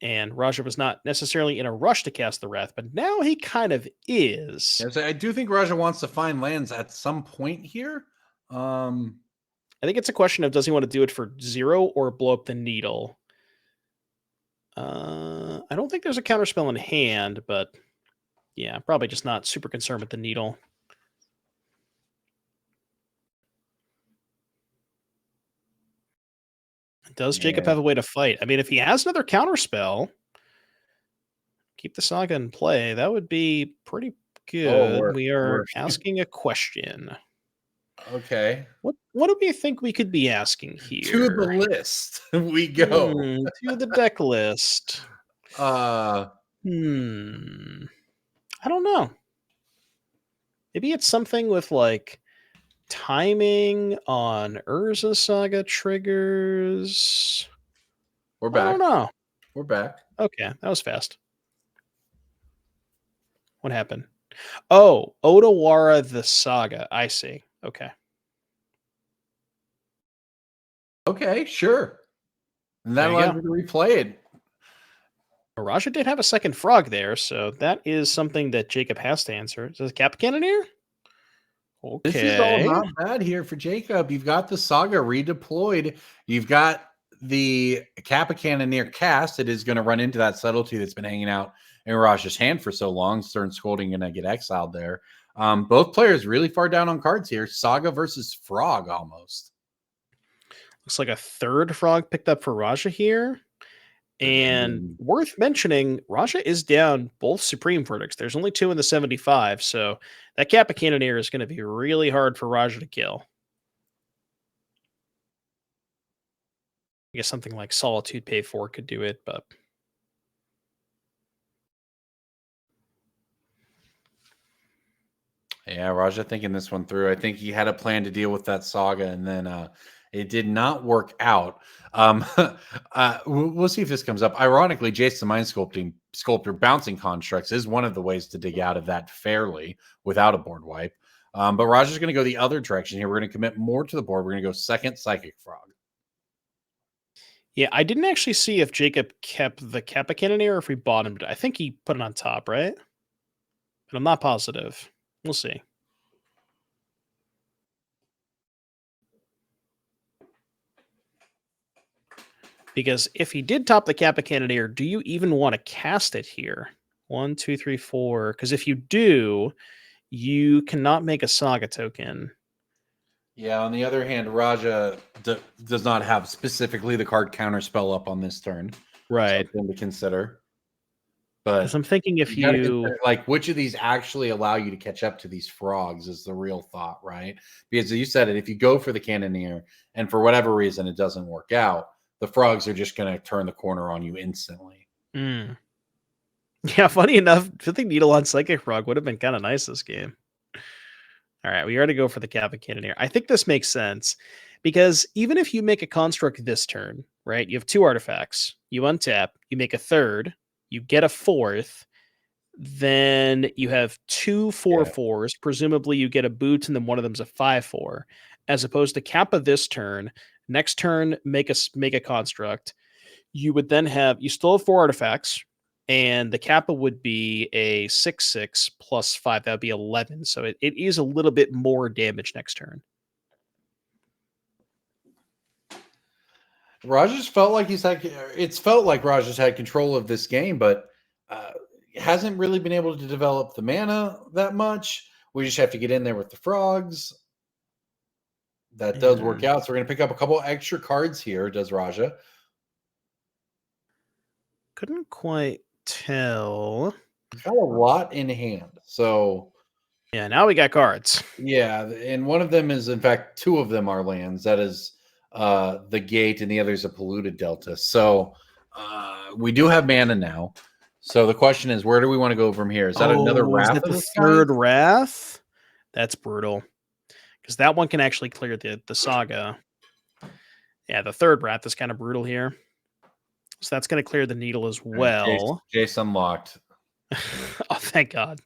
And Raja was not necessarily in a rush to cast the Wrath, but now he kind of is. Yes, I do think Raja wants to find lands at some point here. I think it's a question of does he want to do it for 0 or blow up the needle? I don't think there's a counterspell in hand, but yeah, probably just not super concerned with the needle. Does Jacob have a way to fight? I mean, if he has another counterspell, keep the Saga in play. That would be pretty good. We are asking a question. Okay. What do we think we could be asking here? To the list we go. To the deck list. I don't know. Maybe it's something with like timing on Urza Saga triggers. We're back. I don't know. We're back. Okay, that was fast. What happened? Oh, Odawara the Saga. I see. Okay. Okay, sure. And that allows me to replay it. Raja did have a second frog there, so that is something that Jacob has to answer. Is this a Cap Cannoneer? Okay. This is all not bad here for Jacob. You've got the Saga redeployed. You've got the Kappa Cannoneer cast. It is going to run into that subtlety that's been hanging out in Raja's hand for so long. Stern Scolding going to get exiled there. Both players really far down on cards here. Saga versus Frog almost. Looks like a third frog picked up for Raja here. And worth mentioning, Raja is down both Supreme Verdicts. There's only 2 in the 75, so that Kappa Cannoneer is going to be really hard for Raja to kill. I guess something like Solitude Pay 4 could do it, but... Yeah, Raja thinking this one through. I think he had a plan to deal with that Saga, and then it did not work out. We'll see if this comes up. Ironically, Jace the Mind Sculptor bouncing constructs is one of the ways to dig out of that fairly without a board wipe. But Raja's going to go the other direction here. We're going to commit more to the board. We're going to go second Psychic Frog. Yeah, I didn't actually see if Jacob kept the Kappa Cannoneer or if he bottomed it. I think he put it on top, right? But I'm not positive. We'll see. Because if he did top the Kappa Cannoneer, do you even want to cast it here? 1, 2, 3, 4. Because if you do, you cannot make a Saga token. Yeah, on the other hand, Raja does not have specifically the card counter spell up on this turn. Right. something to consider. Because But I'm thinking if you gotta you consider, like, which of these actually allow you to catch up to these frogs is the real thought, right? Because you said it, if you go for the Cannoneer and for whatever reason it doesn't work out, the frogs are just going to turn the corner on you instantly. Mm. Yeah, funny enough, I think Needle on Psychic Frog would have been kind of nice this game. All right, we got to go for the Kappa Cannoneer. I think this makes sense because even if you make a construct this turn, right, you have 2 artifacts, you untap, you make a third, you get a fourth, then you have 2 Yeah. 4/4s. Presumably, you get a boot, and then one of them's a 5/4. As opposed to Kappa this turn, next turn make a construct. You would then have you still have 4 artifacts, and the Kappa would be a 6/6 plus 5. That would be 11. So it is a little bit more damage next turn. Rogers felt like it's felt like Rogers had control of this game, but uh, hasn't really been able to develop the mana that much. We just have to get in there with the frogs. That does Yeah. work out. So we're going to pick up a couple extra cards here, does Raja. Couldn't quite tell. He's got a lot in hand. So, Yeah, now we got cards. yeah. And one of them is, in fact, 2 of them are lands. That is the gate, and the other is a polluted delta. So we do have mana now. So the question is, where do we want to go from here? Is that another Oh, is Wrath that of the the Skies? third Wrath? That's brutal. Because that one can actually clear the saga. Yeah, the third Wrath is kind of brutal here. So that's going to clear the needle as All right, well. Jace unlocked. Oh, thank God.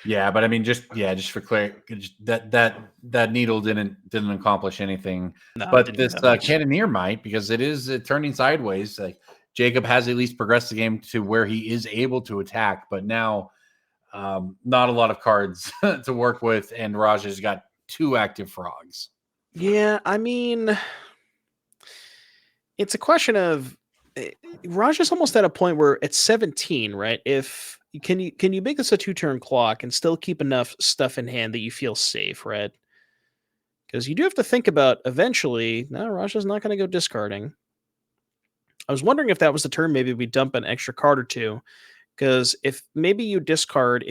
Yeah, but I mean, just for clear, that needle didn't accomplish anything. No, it But didn't do this that much. Cannoneer might, because it is turning sideways. Like, Jacob has at least progressed the game to where he is able to attack, but now not a lot of cards to work with, and Raj has got 2 active frogs. Yeah, I mean, it's a question of Raj is almost at a point where it's 17, right? If can you make this a 2-turn clock and still keep enough stuff in hand that you feel safe, right? Because you do have to think about eventually. No, Raj is not going to go discarding. I was wondering if that was the turn. Maybe we dump an extra card or 2. Because if you discard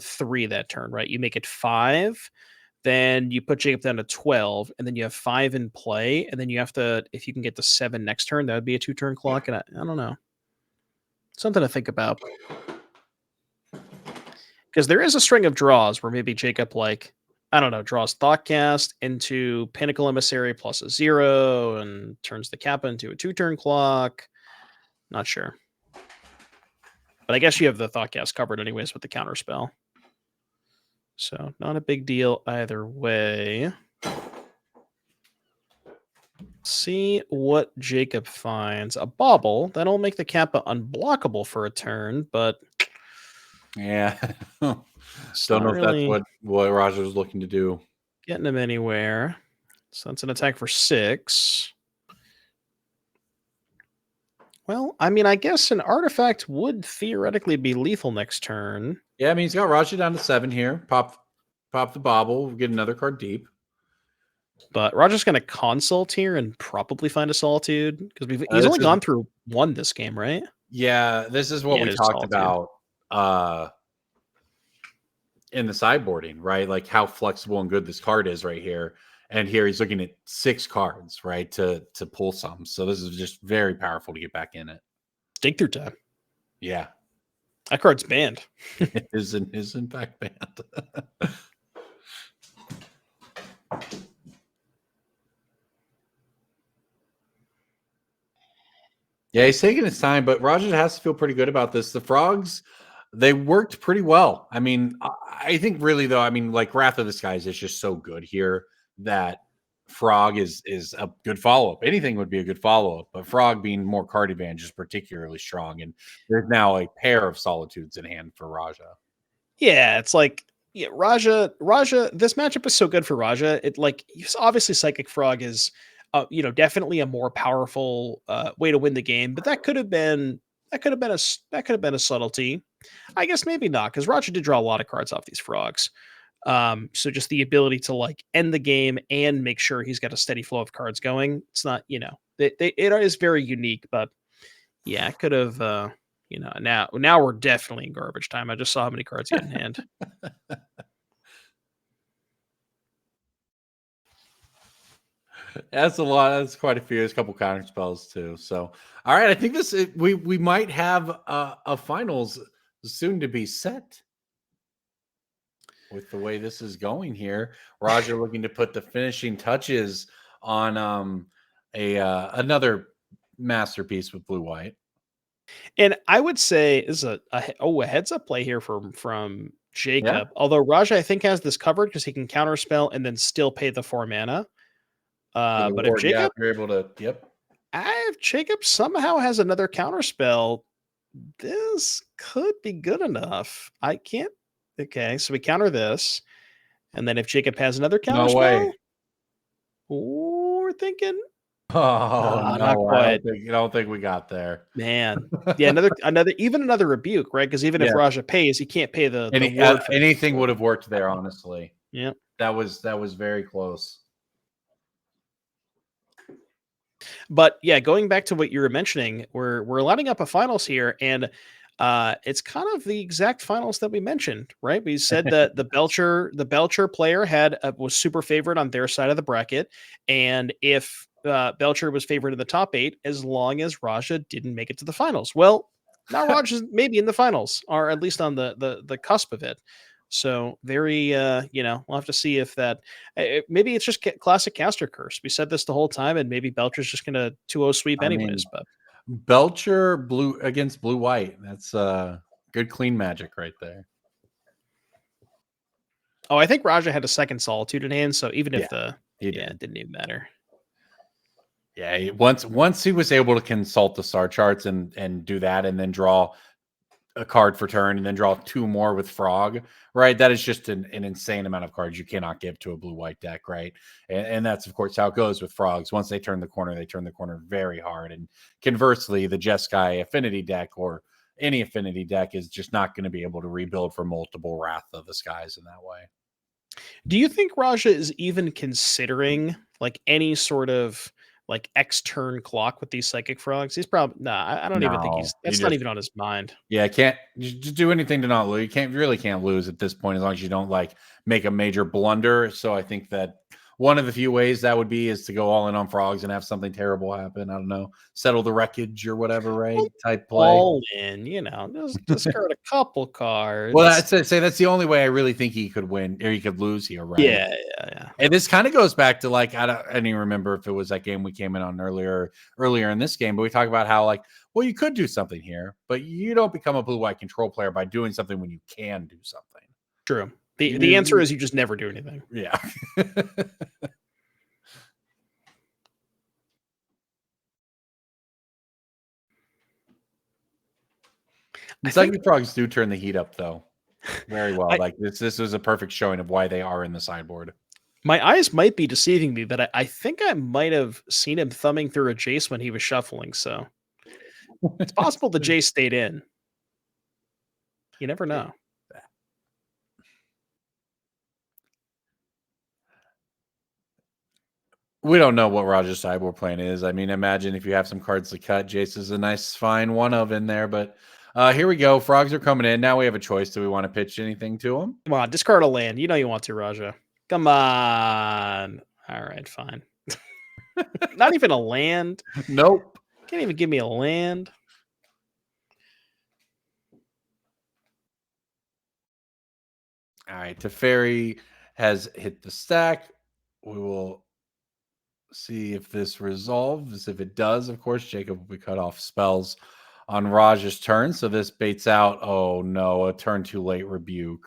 3 that turn, right? You make it 5, then you put Jacob down to 12, and then you have 5 in play, and then you have to, if you can get to 7 next turn, that would be a 2-turn clock. And I don't know. Something to think about. Because there is a string of draws where maybe Jacob, like, I don't know, draws Thoughtcast into Pinnacle Emissary plus a 0 and turns the Kappa into a 2-turn clock. Not sure. But I guess you have the Thoughtcast covered anyways with the counterspell. So not a big deal either way. See what Jacob finds. A bauble. That'll make the Kappa unblockable for a turn, but Yeah, it's don't not know if that's really what Roger was looking to do. getting him anywhere. So that's an attack for 6. Well, I mean, I guess an artifact would theoretically be lethal next turn. Yeah, I mean, he's got Roger down to 7 here. Pop the bauble. Get another card deep. But Roger's going to consult here and probably find a Solitude because he's This only is gone through 1 this game, right? Yeah, this is what Yeah, we it is talked Solitude. about in the sideboarding, right? Like how flexible and good this card is right here. And here he's looking at 6 cards, right, to pull some. So this is just very powerful to get back in it. Dig through time. Yeah, That card's banned. it is in fact banned. Yeah, he's taking his time, but Roger has to feel pretty good about this. The frogs, they worked pretty well. I mean, I think really though, I mean, like Wrath of the Skies is just so good here that Frog is a good follow up. Anything would be a good follow up, but Frog being more card advantage is particularly strong. And there's now a pair of Solitudes in hand for Raja. Yeah, it's like Raja. This matchup is so good for Raja. It like obviously Psychic Frog is, definitely a more powerful way to win the game. But that could have been a subtlety. I guess maybe not because Raja did draw a lot of cards off these frogs. So just the ability to like end the game and make sure he's got a steady flow of cards going. It's not, it is very unique, but Yeah, I could have. Now we're definitely in garbage time. I just saw how many cards he had in hand. That's a lot. That's quite a few. There's a couple counter spells too. So, all right, I think we might have a finals soon to be set with the way this is going here. Roger looking to put the finishing touches on another masterpiece with blue white. And I would say this is a heads up play here from Yeah, Jacob. Although Raja, I think, has this covered because he can counterspell and then still pay the 4 mana. for the But if ward. Yeah, if Jacob, you're able to. Yep. if Jacob somehow has another counterspell, this could be good enough. I can't. Okay, so we counter this, and then if Jacob has another No way. counterspell, we're thinking, Oh not no, quite. I don't think we got there. Man, yeah, another rebuke, right? Because even if Yeah, Raja pays, he can't pay the word for the anything would sword. have worked there, honestly. Yeah. That was very close. But yeah, going back to what you were mentioning, we're lining up a finals here, and it's kind of the exact finals that we mentioned, right? We said that the Belcher player had was super favored on their side of the bracket, and if Belcher was favored in the top 8, as long as Raja didn't make it to the finals. Well, now Raja's maybe in the finals, or at least on the cusp of it. So very, we'll have to see if that maybe it's just classic caster curse. We said this the whole time, and maybe Belcher's just gonna 2-0 sweep I anyways. mean, But Belcher blue against blue white. That's good clean magic right there. I think Raja had a second Solitude in hand, so even if Yeah, he did. it didn't even matter. Yeah, once he was able to consult the star charts and do that, and then draw a card for turn, and then draw 2 more with Frog, right? That is just an insane amount of cards you cannot give to a blue white deck, right? And that's of course how it goes with Frogs. Once they turn the corner very hard. And conversely, the Jeskai affinity deck or any affinity deck is just not going to be able to rebuild for multiple Wrath of the Skies in that way. Do you think Raja is even considering like any sort of like X turn clock with these psychic frogs? He's probably I don't even think No, you that's not just even on his mind. yeah, can't just do anything to not lose. You really can't lose at this point as long as you don't like make a major blunder. So I think that one of the few ways that would be is to go all in on Frogs and have something terrible happen. I don't know, settle the wreckage or whatever, right? Well, Type play. all in, just discard a couple Well, cards. that's say that's the only way I really think he could win or he could lose here, right? Yeah, yeah, yeah. And this kind of goes back to like I don't even remember if it was that game we came in on earlier in this game, but we talk about how like well you could do something here, but you don't become a blue white control player by doing something when you can do something. True. The answer is you just never do anything. Yeah. I Psychic think Frogs do turn the heat up though. Very well. I Like this was a perfect showing of why they are in the sideboard. my eyes might be deceiving me, but I think I might have seen him thumbing through a Jace when he was shuffling, so it's possible the Jace stayed in. You never know. We don't know what Roger's sideboard plan is. I mean, imagine if you have some cards to cut. Jace is a nice, fine one of in there. But here we go. Frogs are coming in. Now we have a choice. Do we want to pitch anything to them? Come on, discard a land. You know you want to, Raja. Come on. All right, fine. Not even a land. Nope. Can't even give me a land. All right. Teferi has hit the stack. We will see if this resolves. If it does, of course, Jacob will be cut off spells on Raj's turn. So this baits out. Oh no, a turn too late rebuke.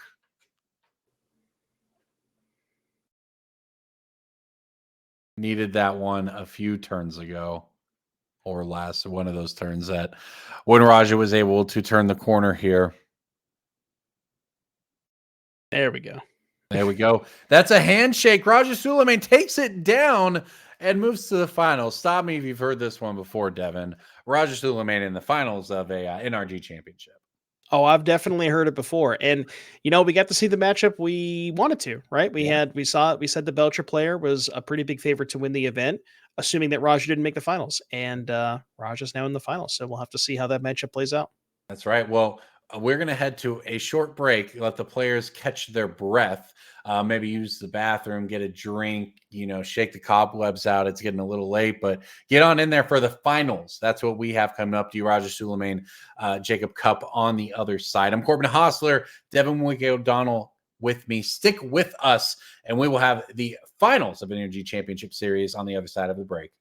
Needed that one a few turns ago or last. One of those turns that when Raja was able to turn the corner here. There we go. There we go. That's a handshake. Raja Suleiman takes it down and moves to the finals. Stop me if you've heard this one before, Devin. Raja Suleiman in the finals of a NRG championship. Oh, I've definitely heard it before. And we got to see the matchup we wanted to, right? Yeah. We saw it, we said the Belcher player was a pretty big favorite to win the event, assuming that Raj didn't make the finals. And Raj is now in the finals. So we'll have to see how that matchup plays out. That's right. Well, we're going to head to a short break, let the players catch their breath, maybe use the bathroom, get a drink, shake the cobwebs out. It's getting a little late, but get on in there for the finals. That's what we have coming up to you. Roger Suleiman, Jacob Cup on the other side. I'm Corbin Hostler, Devin Wicke O'Donnell with me. Stick with us, and we will have the finals of NRG Championship Series on the other side of the break.